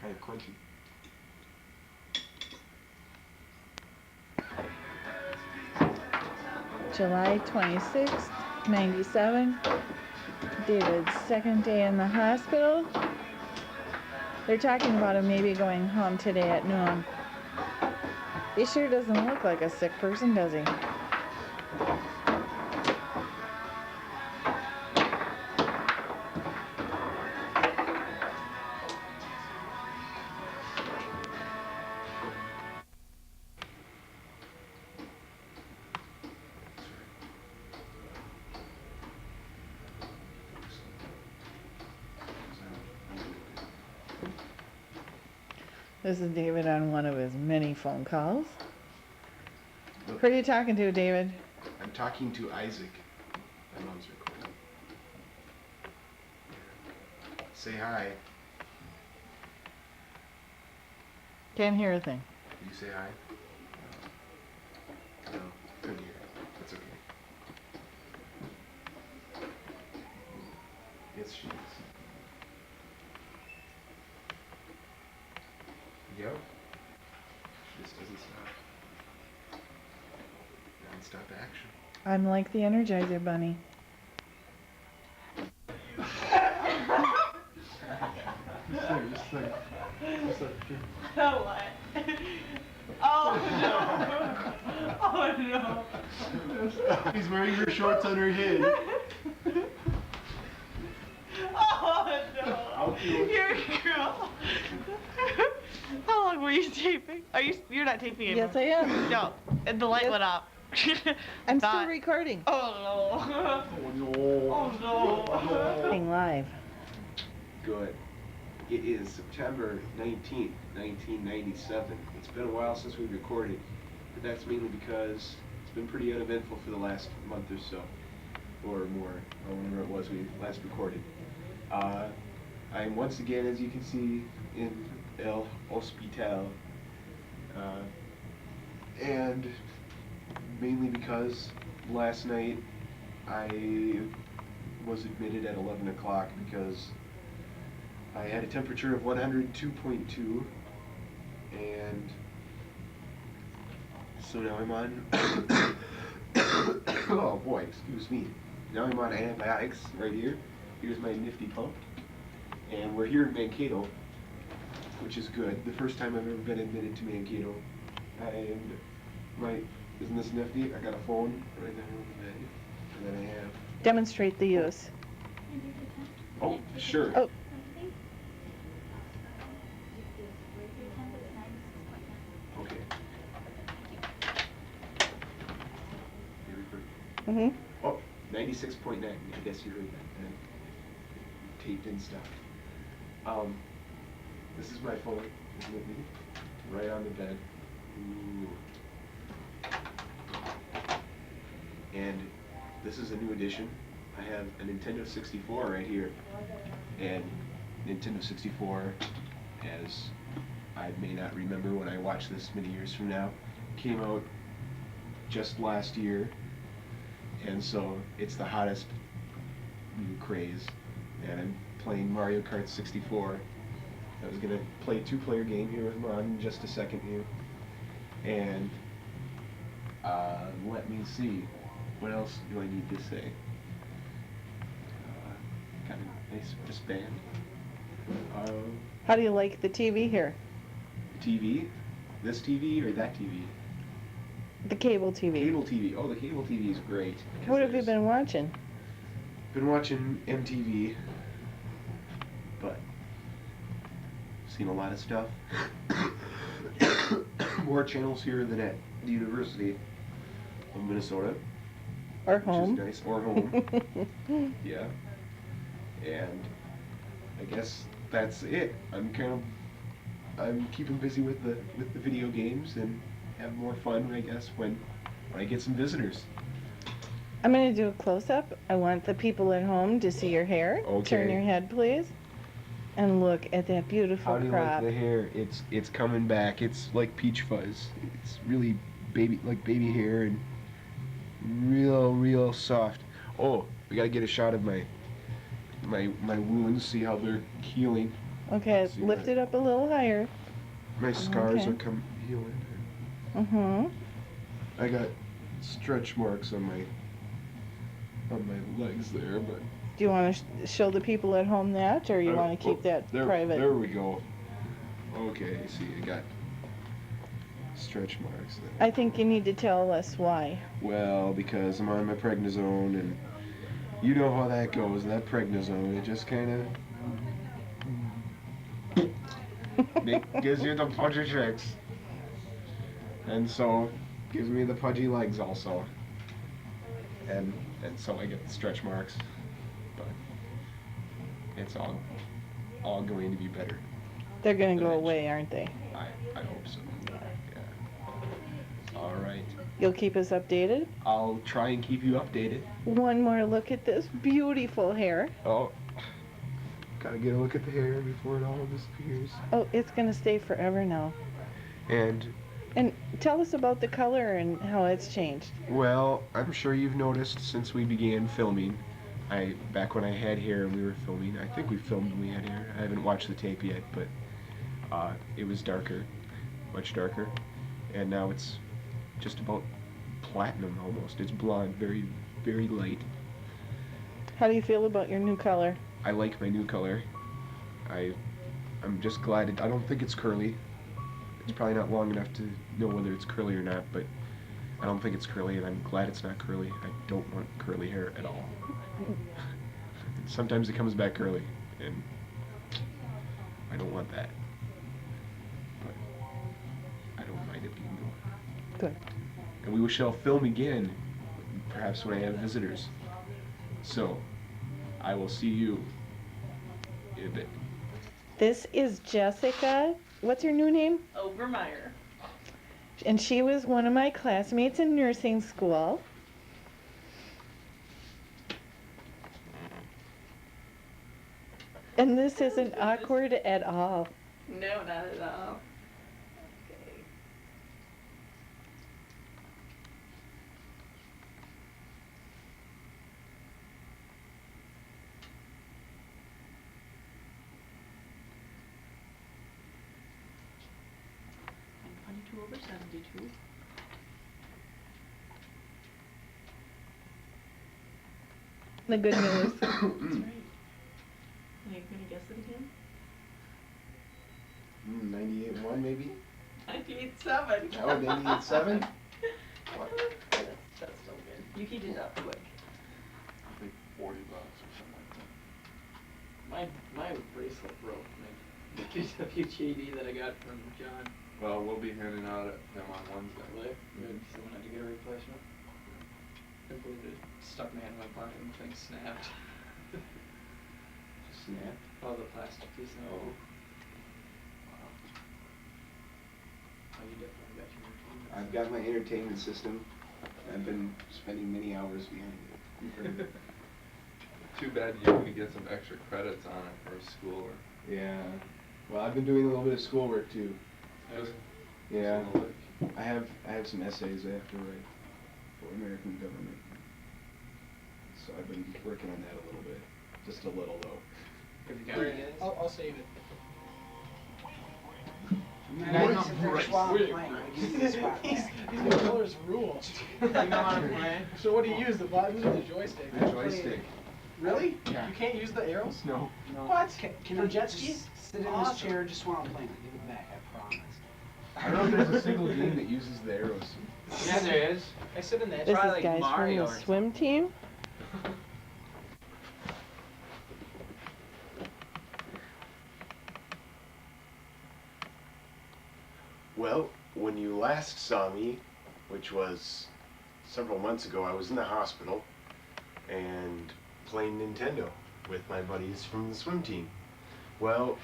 Kind of crunchy. July 26th, 97. David's second day in the hospital. They're talking about him maybe going home today at noon. He sure doesn't look like a sick person, does he? This is David on one of his many phone calls. Who are you talking to, David? I'm talking to Isaac. My mom's recording. Say hi. Can't hear a thing. Did you say hi? No, couldn't hear. That's okay. Yes, she is. Yep. This doesn't stop. Non-stop action. I'm like the Energizer Bunny. Oh, what? Oh, no. Oh, no. He's wearing her shorts on her head. Oh, no. You're a girl. How long were you taping? You're not taping it? Yes, I am. No. And the light went up. I'm still recording. Oh, no. Oh no. Oh, no. Being live. Good. It is September 19th, 1997. It's been a while since we recorded, but that's mainly because it's been pretty uneventful for the last month or so, or more, or whenever it was we last recorded. I'm once again, as you can see, in El Hospital, and mainly because last night I was admitted at 11 o'clock because I had a temperature of 102.2, and so now I'm on, oh boy, excuse me, now I'm on antibiotics right here. Here's my nifty pump, and we're here in Mankato, which is good. The first time I've ever been admitted to Mankato, and isn't this nifty? I got a phone right there on the bed, and then I have demonstrate the use. Oh, sure. Oh. Okay. Mhm. Oh, 96.9. I guess you heard that. Taped in stuff. This is my phone. Isn't it neat? Right on the bed. Ooh. And this is a new addition. I have a Nintendo 64 right here. And Nintendo 64, as I may not remember when I watch this many years from now, came out just last year. And so it's the hottest new craze. And I'm playing Mario Kart 64. I was gonna play a 2-player game here with Mom in just a second here. And let me see. What else do I need to say? Got a nice wristband. How do you like the TV here? TV? This TV or that TV? The cable TV. Cable TV. Oh, the cable TV is great. What have you been watching? Been watching MTV, but seen a lot of stuff. More channels here than at the University of Minnesota. Or home. Which is nice. Or home. Yeah. And I guess that's it. I'm keeping busy with the video games and have more fun, I guess, when I get some visitors. I'm going to do a close-up. I want the people at home to see your hair. Okay. Turn your head, please. And look at that beautiful How do you crop. like the hair? It's coming back. It's like peach fuzz. It's really baby hair and real soft. Oh, we gotta get a shot of my wounds. See how they're healing. Okay, See lift that? it up a little higher. My scars Okay. are healing. Mm-hmm. I got stretch marks on my legs there, but. Do you want to show the people at home that, or you want to keep that private? There we go. Okay, see, I got stretch marks there. I think you need to tell us why. Well, because I'm on my prednisone, and you know how that goes. That prednisone, it just kind of gives you the pudgy tricks, and so gives me the pudgy legs also, and so I get the stretch marks. But it's all going to be better. They're going to go away, aren't they? I hope so. Yeah. All right. You'll keep us updated? I'll try and keep you updated. One more look at this beautiful hair. Oh, gotta get a look at the hair before it all disappears. Oh, it's going to stay forever now. And tell us about the color and how it's changed. well, I'm sure you've noticed since we began filming. Back when I had hair and we were filming, I think we filmed when we had hair. I haven't watched the tape yet, but it was darker, much darker, and now it's just about platinum almost. It's blonde, very, very light. How do you feel about your new color? I like my new color. I'm just glad I don't think it's curly. It's probably not long enough to know whether it's curly or not, but I don't think it's curly, and I'm glad it's not curly. I don't want curly hair at all. Sometimes it comes back curly, and I don't want that. But I don't mind it being blonde. Good. And we shall film again, perhaps when I have visitors. So, I will see you in a bit. This is Jessica. What's your new name? Obermeyer. And she was one of my classmates in nursing school. And this isn't awkward at all. No, not at all. Okay. I'm 22/72. The good news. That's right. Are you gonna guess it again? 98.1 maybe? 98.7. Oh, 98.7? That's so good. You heated up quick. $40 or something like that. My bracelet broke. My WWJD that I got from John. Well, we'll be handing out them on Wednesday. Really? Good. Someone had to get a replacement. I believe it stuck my hand in my pocket and the thing snapped. Snapped? Oh, the plastic piece. Oh. Wow. Oh, you definitely got your entertainment. I've got my entertainment system. I've been spending many hours behind it. Too bad you can get some extra credits on it for school work. Yeah. Well, I've been doing a little bit of schoolwork too. Yeah. I have some essays I have to write for American government. So I've been working on that a little bit. Just a little though. Have you got it? I'll save it. He's gonna color his rules. You know how to play? So what do you use, the buttons or the joystick? The joystick. Really? Yeah. You can't use the arrows? No. What? Can For I jet just skis? sit in this chair just while I'm playing? Give it back, I promise. I don't know if there's a single game that uses the arrows. Yeah, there is. I sit in that This chair. is like guys Mario from or the swim team. Well, when you last saw me, which was several months ago, I was in the hospital and playing Nintendo with my buddies from the swim team. Well,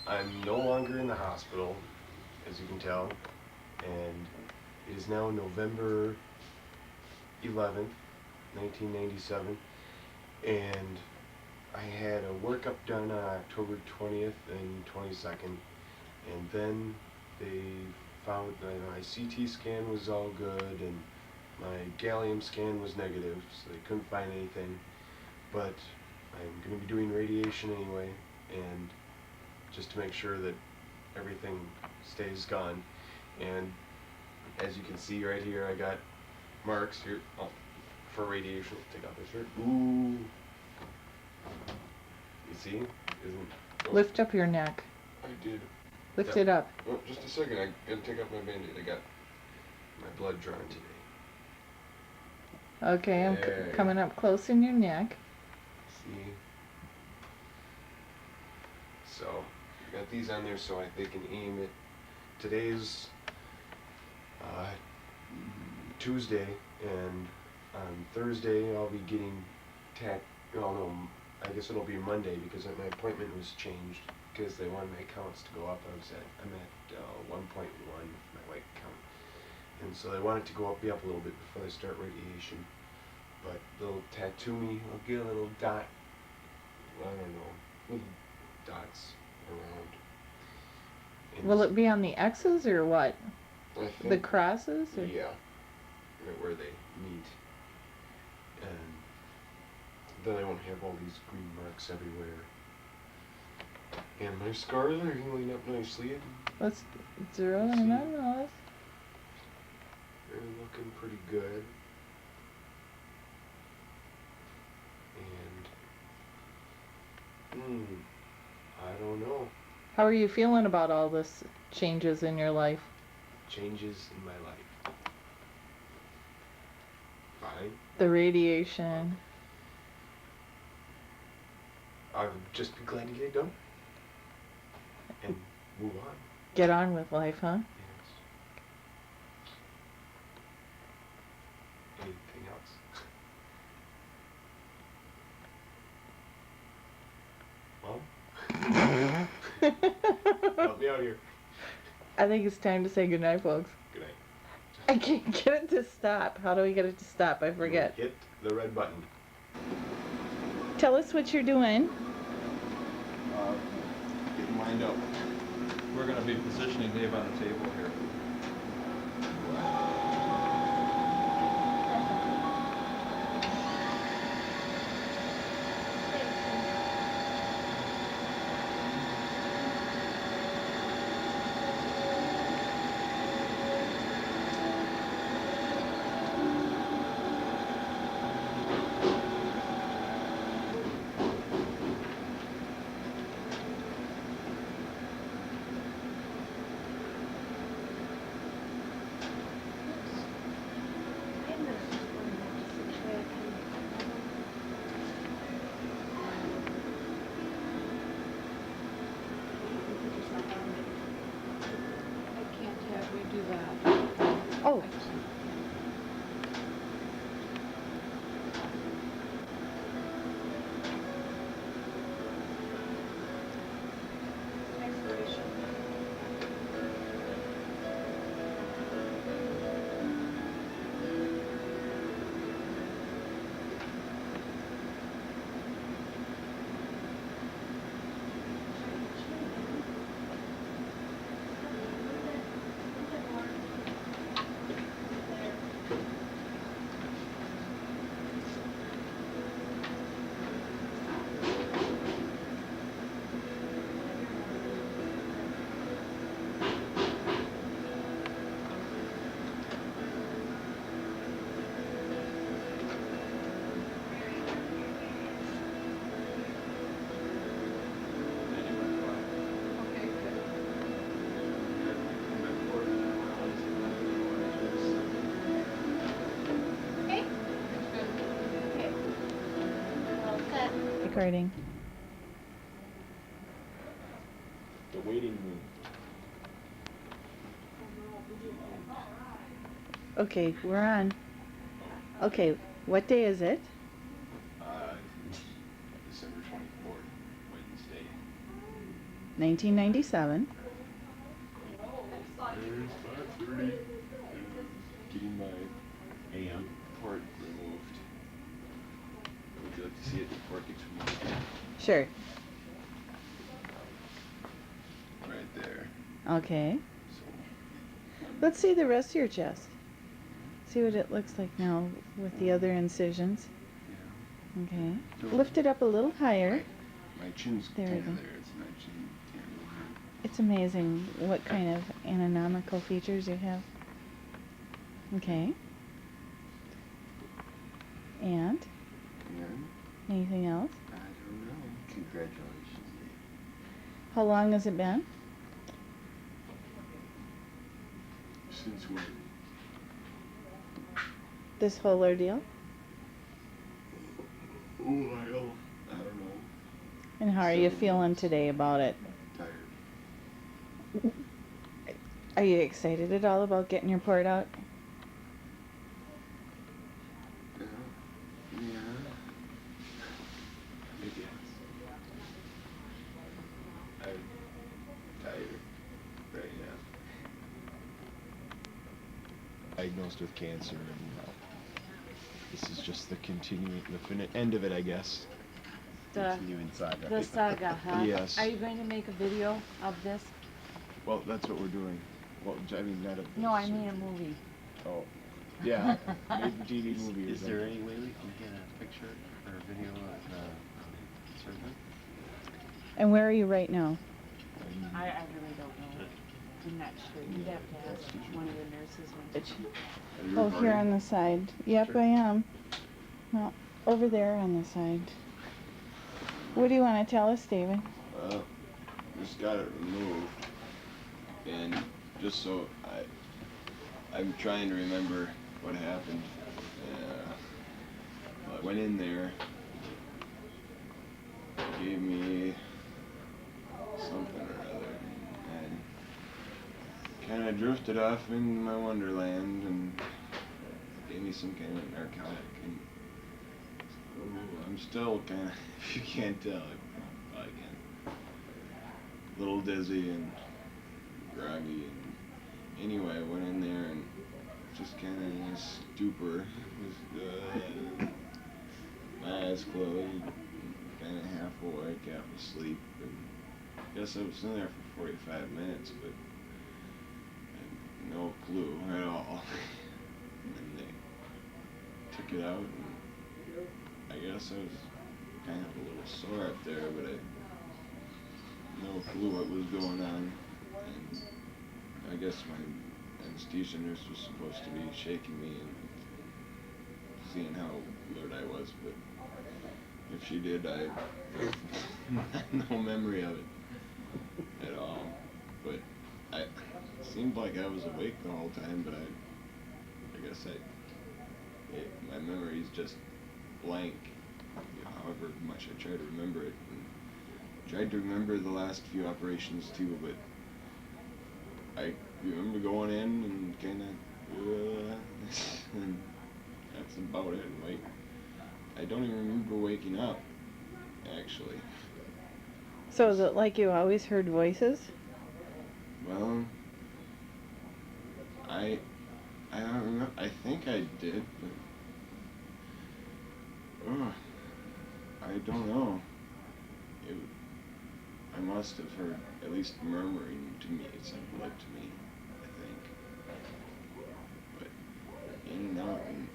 I'm no longer in the hospital, as you can tell, and it is now November 11th, 1997, and I had a workup done on October 20th and 22nd. And then they found that my CT scan was all good and my gallium scan was negative, so they couldn't find anything. But I'm going to be doing radiation anyway, and just to make sure that everything stays gone. And as you can see right here, I got marks here for radiation. Take off this shirt. Ooh. You see? Lift up your neck. I did. Lift it up. Oh, just a second, I gotta take off my Band-Aid. I got my blood drawn today. Okay, I'm There. coming up close in your neck. See? So, I got these on there so they can aim it. Today's Tuesday, and on Thursday I'll be getting oh no, I guess it'll be Monday because my appointment was changed because they wanted my counts to go up. I'm at 1.1 with my white count, and so they want it to go up, be up a little bit before they start radiation. But they'll tattoo me. I'll get a little dot. I don't know, little dots around. And Will it be on the X's or what? I think, The crosses? Or? yeah, right where they meet. And then I won't have all these green marks everywhere. And my scars are healing up nicely. Let's zero in on those. They're looking pretty good. And I don't know. How are you feeling about all this changes in your life? Changes in my life. Fine. The radiation. I would just be glad to get it done. And move on. Get on with life, huh? Yes. Anything else? Mom? Help me out here. I think it's time to say goodnight, folks. Good night. I can't get it to stop. How do we get it to stop? I forget. Hit the red button. Tell us what you're doing. Getting lined up. We're going to be positioning Dave on the table here. recording. The waiting room. Okay, we're on. Okay, what day is it? December 24th, Wednesday. 1997. There's 5:30. Getting my AM port removed. Would you like to see it before it gets removed? Sure. Right there. Okay. Let's see the rest of your chest. See what it looks like now with the other incisions. Okay. Lift it up a little higher. My chin's There we kind go. of there. It's my chin. It's amazing what kind of anatomical features you have. Okay. And? Anything else? I don't know. Congratulations, Dave. How long has it been? Since when? This whole ordeal? Oh, I don't know. And how are you feeling today about it? Tired. Are you excited at all about getting your port out? Yeah. I guess. I'm tired right now. Diagnosed with cancer, and this is just the end of it, I guess. Continuing saga. The saga, huh? Yes. Are you going to make a video of this? Well, that's what we're doing. Well, I mean, not a. No, I mean a movie. Oh, yeah. Maybe TV movie. Is there any way we can get a picture or a video of the surgery? And where are you right now? I really don't know. I'm not sure. You'd have to ask one of the nurses. Oh, here on the side. Yep, I am. No, over there on the side. What do you want to tell us, David? Well, just got it removed, and just so I'm trying to remember what happened. I went in there, gave me something or other, and kind of drifted off into my wonderland, and gave me some kind of narcotic, and I'm still kind of, if you can't tell, probably can. A little dizzy and groggy, and anyway, I went in there and just kind of in a stupor, just, my eyes closed, kind of half awake, half asleep, and I guess I was in there for 45 minutes, but I had no clue at all. And then they took it out, and I guess I was kind of a little sore up there, but I had no clue what was going on. And I guess my anesthesia nurse was supposed to be shaking me and seeing how alert I was, but if she did, I had no memory of it at all. But it seemed like I was awake the whole time, but I guess my memory's just blank, however much I try to remember it. And tried to remember the last few operations too, but I remember going in and kind of, and that's about it. Like, I don't even remember waking up, actually. So is it like you always heard voices? Well, I don't remember. I think I did, but I don't know. I must have heard at least murmuring to me. It sounded like to me, I think. But in and out, and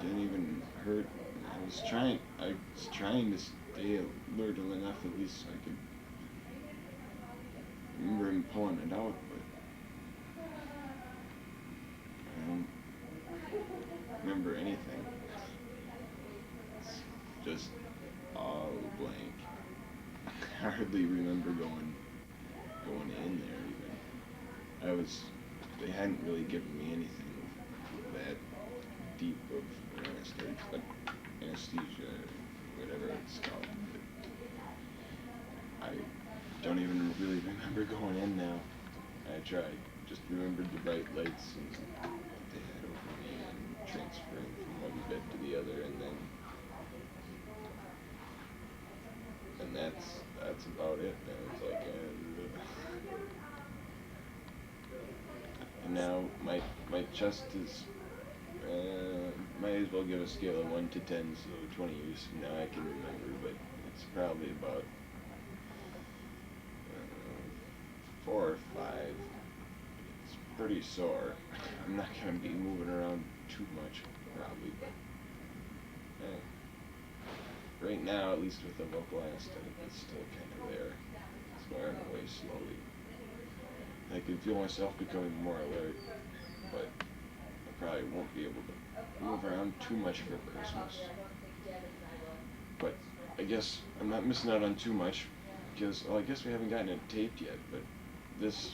didn't even hurt. I was trying to stay alert enough at least so I could remember him pulling it out, but I don't remember anything. It's just all blank. I hardly remember going in there even. They hadn't really given me anything that deep of anesthesia whatever it's called. I don't even really remember going in now. I tried. Just remembered the bright lights and that they had over me and transferring from one bed to the other, and that's about it. And it's like, and now my chest is, might as well give a scale of 1 to 10, so 20 years from now I can remember, but it's probably about 4 or 5. It's pretty sore. I'm not gonna be moving around too much, probably, but right now, at least with the vocal anesthetic, it's still kind of there. It's wearing away slowly. I can feel myself becoming more alert, but I probably won't be able to move around too much for Christmas. But I guess I'm not missing out on too much, because, well, I guess we haven't gotten it taped yet, but this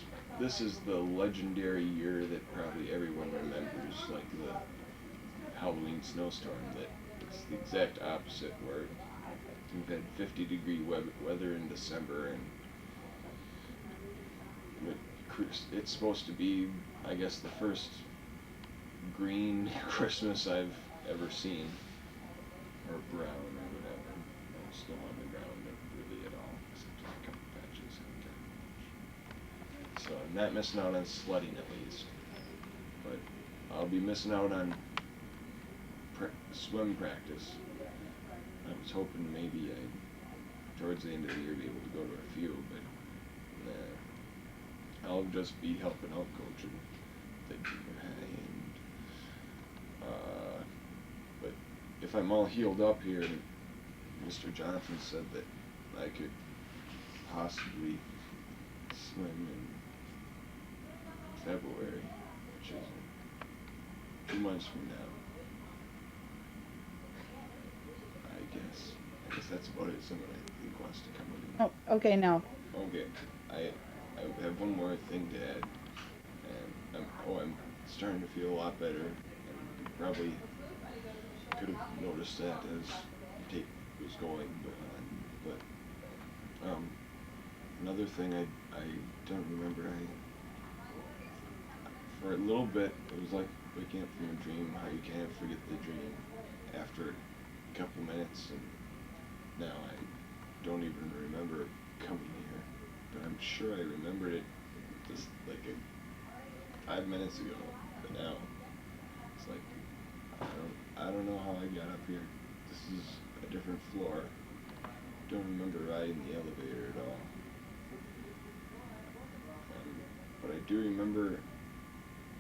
is the legendary year that probably everyone remembers, like the Halloween snowstorm, that it's the exact opposite, where we've had 50-degree weather in December, and it's supposed to be, I guess, the first green Christmas I've ever seen, or brown or whatever. No snow on the ground really at all, except for a couple patches. So I'm not missing out on sledding at least, but I'll be missing out on swim practice. I was hoping maybe towards the end of the year, be able to go to a few, but I'll just be helping out coaching the junior high, but if I'm all healed up here, Mr. Jonathan said that I could possibly swim in February, which is 2 months from now. I guess that's about it. Someone I think wants to come in. Oh, okay, now. Okay, I have one more thing to add, and I'm starting to feel a lot better, and you probably could have noticed that as the tape was going on, but another thing I don't remember, for a little bit, it was like waking up from a dream, how you can't forget the dream after a couple minutes, and now I don't even remember coming here, but I'm sure I remembered it just like 5 minutes ago, but now it's like I don't know how I got up here. This is a different floor. Don't remember riding the elevator at all. But I do remember,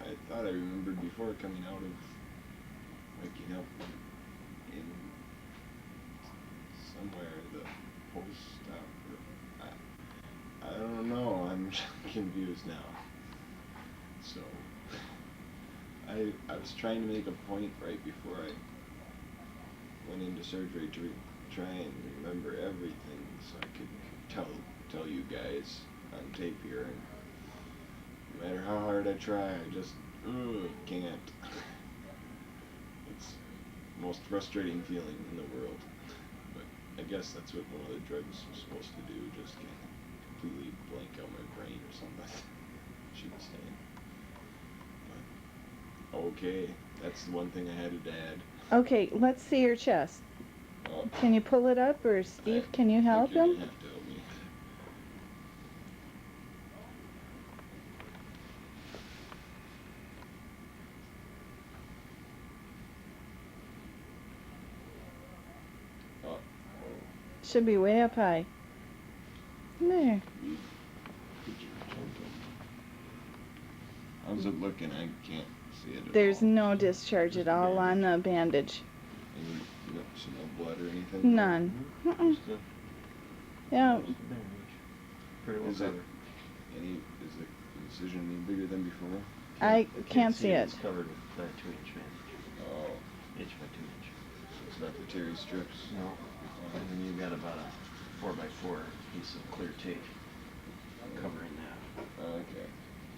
I thought I remembered before coming out of waking up in somewhere, the post stop. I don't know, I'm confused now. So, I was trying to make a point right before I went into surgery to try and remember everything so I could tell you guys on tape here, and no matter how hard I try, I just can't. It's the most frustrating feeling in the world, but I guess that's what one of the drugs was supposed to do, just kind of completely blank out my brain or something, she was saying. But, okay, that's the one thing I had to add. Okay, let's see your chest. Can you pull it up, or Steve, can you help him? You have to help me. Should be way up high. There. How's it looking? I can't see it at There's all. no discharge at all on the bandage. Any lips, no blood or anything? None. Yeah. Is the incision any bigger than before? I can't see it. It's covered with a 2-inch bandage. Oh. Inch by 2 inch. So it's not the Terry strips? No. And then you've got about a 4x4 piece of clear tape covering that. Okay.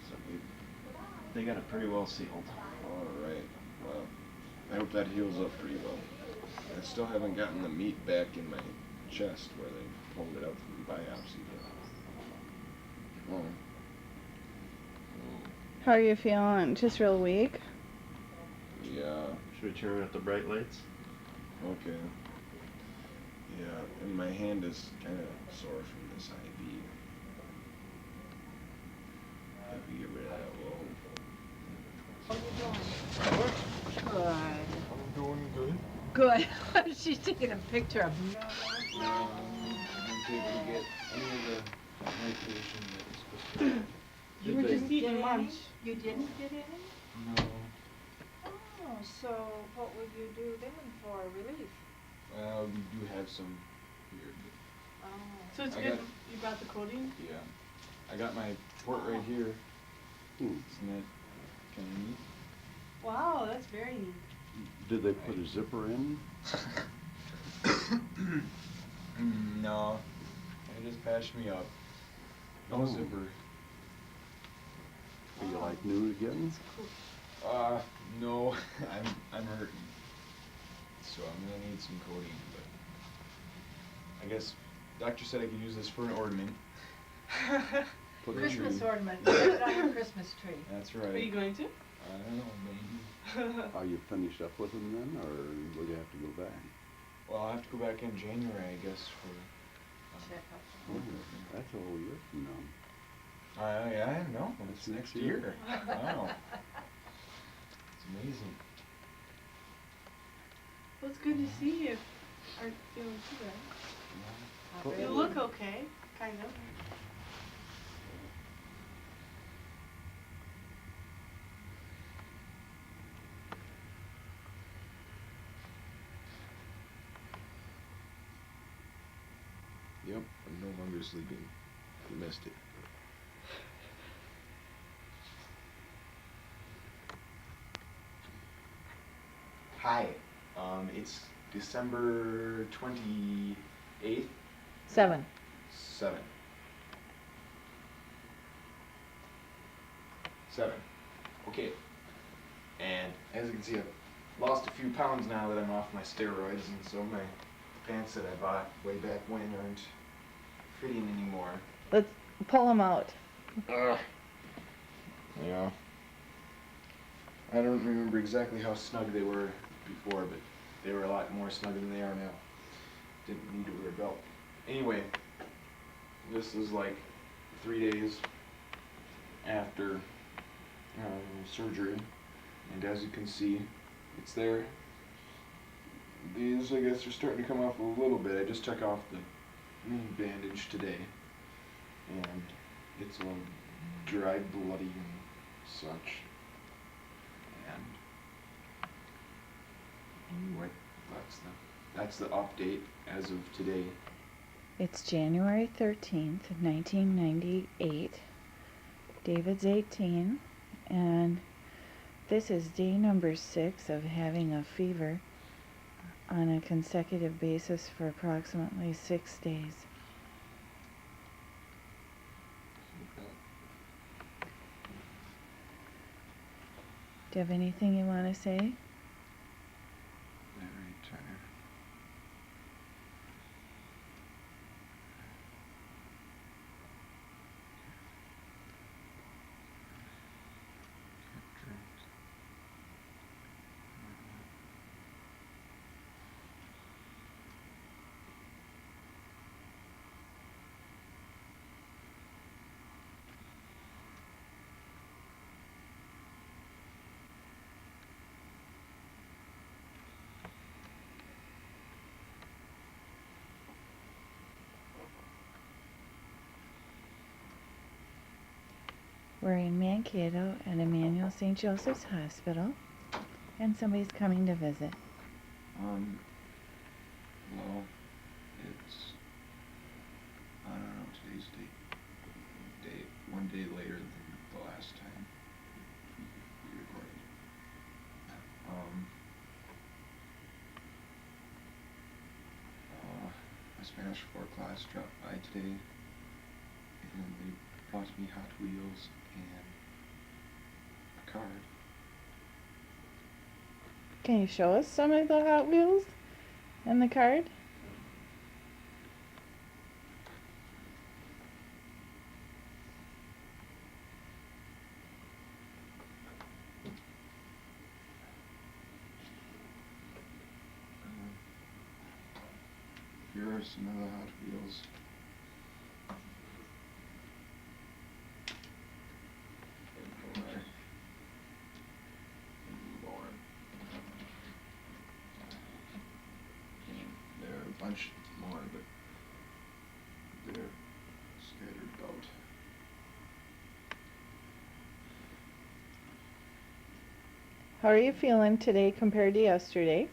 So they got it pretty well sealed. All right. Well, I hope that heals up pretty well. I still haven't gotten the meat back in my chest where they pulled it out from the biopsy. But, oh. How are you feeling? Just real weak? Yeah. Should we turn out the bright lights? Okay. Yeah, and my hand is kind of sore from this IV. Have to get rid of that low. Good. I'm doing good. Good. She's taking a picture of me. I wasn't able to get any of the medication that was supposed to. You were just eating lunch. You didn't get any? No. Oh, so what would you do then for relief? We do have some here. Oh. So it's I good. got- You brought the codeine? Yeah. I got my port right here. Isn't that kind of neat? Wow, that's very neat. Did they put a zipper in? No. They just patched me up. No Oh. zipper. Are you like new again? No. I'm hurting. So I'm gonna need some codeine, but I guess doctor said I could use this for an ornament. Put in a Christmas tree. ornament. Put it on your Christmas tree. That's right. Are you going to? I don't know, maybe. Are you finished up with them then, or will you have to go back? Well, I'll have to go back in January, I guess, for Check up. Oh, that's a whole year from now. yeah, no, it's That's next next year. year. Wow. It's amazing. Well, it's good to see you aren't feeling too bad. Well, You look okay, kind of. Yep, I'm no longer sleeping. You missed it. Hi, it's December 28th. 7. 7. 7. Okay. And as you can see, I've lost a few pounds now that I'm off my steroids, and so my pants that I bought way back when aren't fitting anymore. Let's pull them out. Yeah. I don't remember exactly how snug they were before, but they were a lot more snug than they are now. Didn't need to wear a belt. Anyway, this is like 3 days after surgery, and as you can see, it's there. These, I guess, are starting to come off a little bit. I just took off the main bandage today, and it's all dry, bloody, and such. And anyway, that's the update as of today. It's January 13th, 1998. David's 18, and this is day number 6 of having a fever on a consecutive basis for approximately 6 days. Do you have anything you want to say? Alright, Turner. We're in Mankato at Emmanuel St. Joseph's Hospital, and somebody's coming to visit. Well, it's, I don't know, today's date, 1 day later than the last time we recorded. My Spanish 4 class dropped by today, and they bought me Hot Wheels and a card. Can you show us some of the Hot Wheels? And the card? Here are some of the Hot Wheels. And more. And more. And there are a bunch more, but they're scattered about. How are you feeling today compared to yesterday?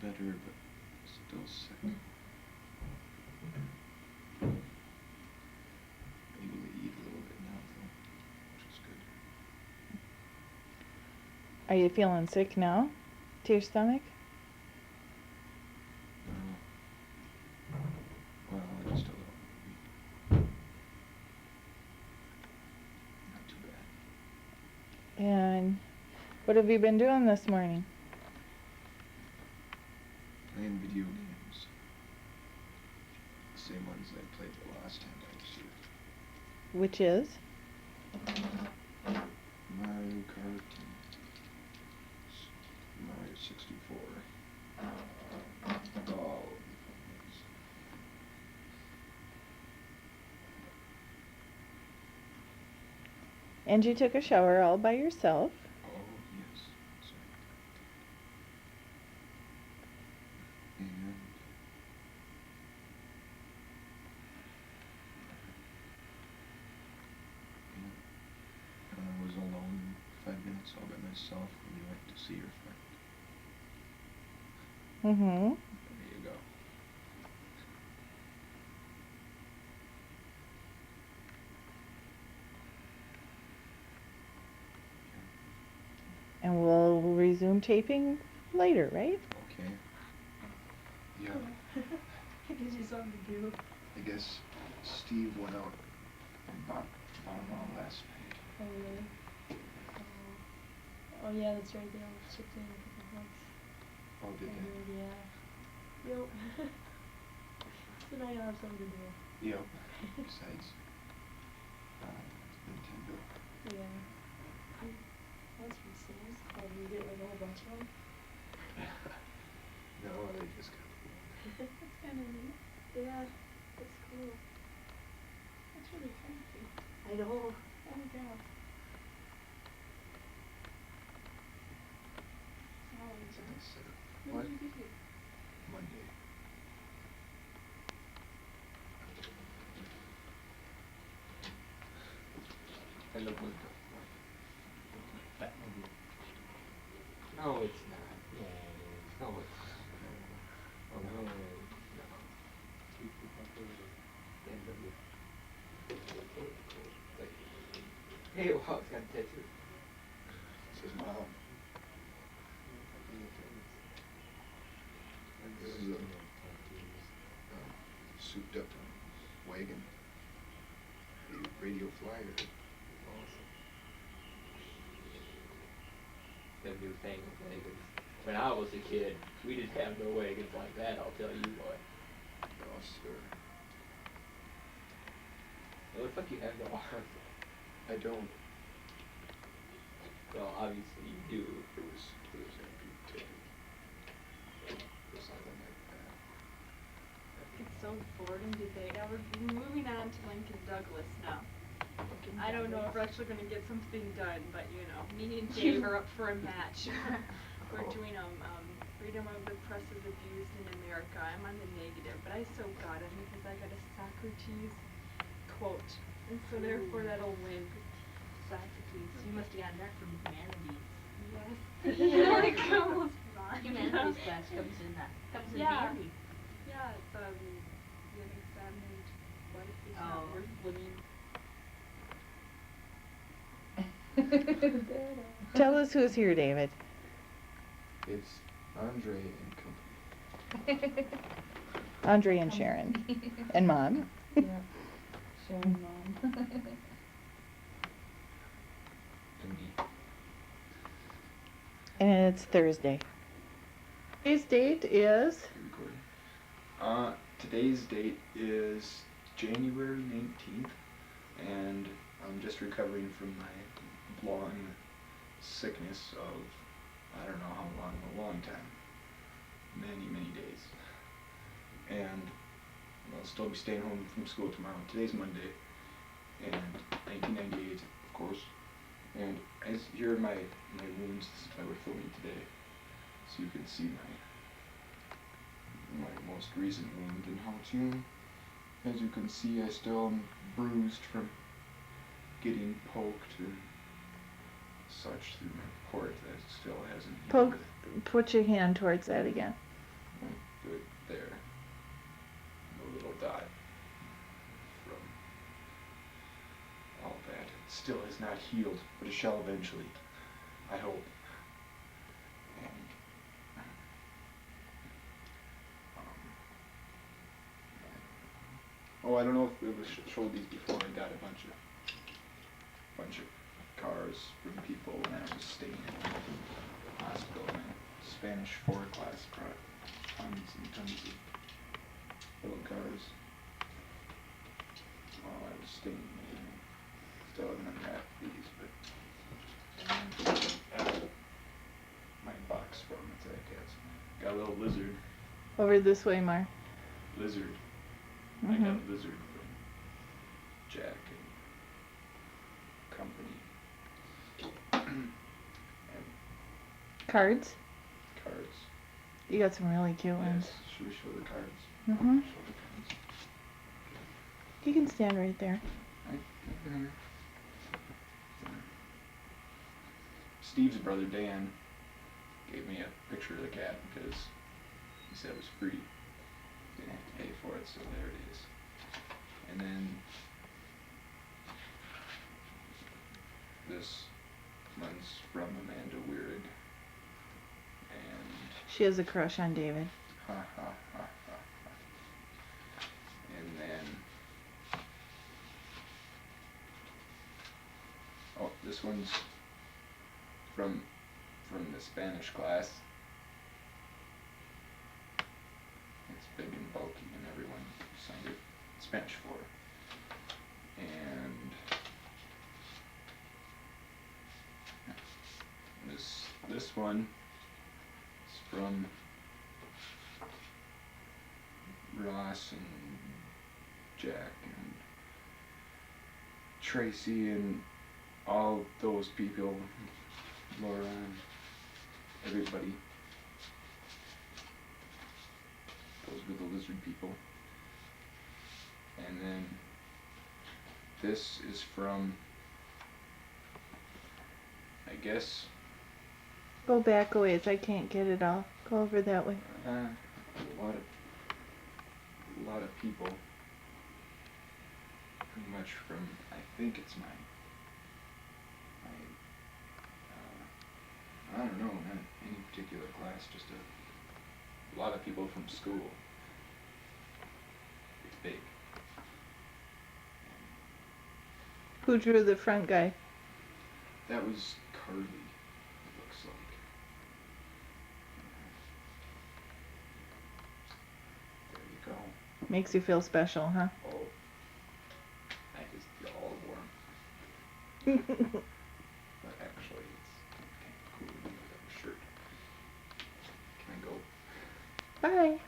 Better, but still sick. Able to eat a little bit now, though, which is good. Are you feeling sick now? To your stomach? Well, just a little. Not too bad. And what have you been doing this morning? Playing video games. The same ones I played the last time I was here. Which is? Mario Kart and Mario 64. All of the fun ones. And you took a shower all by yourself? Oh, yes. Sorry. And I was alone 5 minutes all by myself when you went to see your friend. Mm-hmm. There you go. And we'll resume taping later, right? Okay. Yeah. Gives you something to do. I guess Steve went out and bought all last night. Oh, really? Oh, yeah, that's right. They all chipped in a couple bucks. Oh, did they? Yeah. Yep. So now you'll have something to do. Yep. Besides, Nintendo. Yeah. That's from Sam's. Oh, you get like a whole bunch of them? No, they just got one. That's kind of neat. Yeah, that's cool. That's really fancy. I know. Oh my god. When What? did you get here? Monday. Hello, Monica. Batmobile. No, it's not. Yeah, it is. No, it's not. Oh, no. No. BMW. Like, hey, wow, it's got a tattoo. Says Mom. This is a souped up wagon. A radio flyer. The new thing with wagons. When I was a kid, we didn't have no wagons like that, I'll tell you what. Oh, sir. It looks like you have no arms. I don't. Well, obviously you do. It was amputated. Or something like that. It's so boring debate. Now we're moving on to Lincoln Douglas now. I don't know if we're actually going to get something done, but you know, me and Dave are up for a match. We're doing freedom of the press is abused in America. I'm on the negative, but I so got it because I got a Socrates quote, and so therefore that'll win. Socrates. You must have gotten that from humanities. Yes. Yeah, it goes fine. Humanities class comes in Yeah. handy. Yeah, it's you have examined life is not Oh, worth living. Tell us who's here, David. It's Andre and company. Andre and Sharon. And Mom. Yeah. Sharon Mom. And me. And it's Thursday. Today's date is? Today's date is January 19th, and I'm just recovering from my long sickness of, I don't know how long, a long time. Many, many days. And I'll still be staying home from school tomorrow. Today's Monday, and 1998, of course. And as here are my wounds that we're filming today, so you can see my most recent wound and how to. As you can see, I still am bruised from getting poked and such through my port that still hasn't healed. Put your hand towards that again. Good, there. A little dot from all that. It still has not healed, but it shall eventually, I hope. And, oh, I don't know if we showed these before. I got a bunch of cars from people when I was staying in the hospital. My Spanish 4 class brought tons and tons of little cars while I was staying there. Still haven't unwrapped these, but my box from it, I guess. Got a little lizard. Over this way, Mar. Lizard. I got a lizard from Jack and Company. Cards? Cards. You got some really cute ones. Yes. Should we show the cards? Mm-hmm. Show the cards. You can stand right there. Right there. Steve's brother Dan gave me a picture of the cat because he said it was free. Didn't have to pay for it, so there it is. And then this one's from Amanda Weird. And She has a crush on David. ha ha ha ha ha. And then oh, this one's from the Spanish class. It's big and bulky, and everyone signed it Spanish for. And this one is from Ross and Jack and Tracy and all those people, Laura and everybody. Those were the lizard people. And then this is from, I guess, Go back a ways. I can't get it all. Go over that way. a lot of people. Pretty much from, I think it's my I don't know, not any particular class, just a lot of people from school. It's big. Who drew the front guy? That was Carly, it looks like. There you go. Makes you feel special, huh? Oh, I just feel all warm. But actually, it's kind of cool to be without a shirt. Can I go? Bye.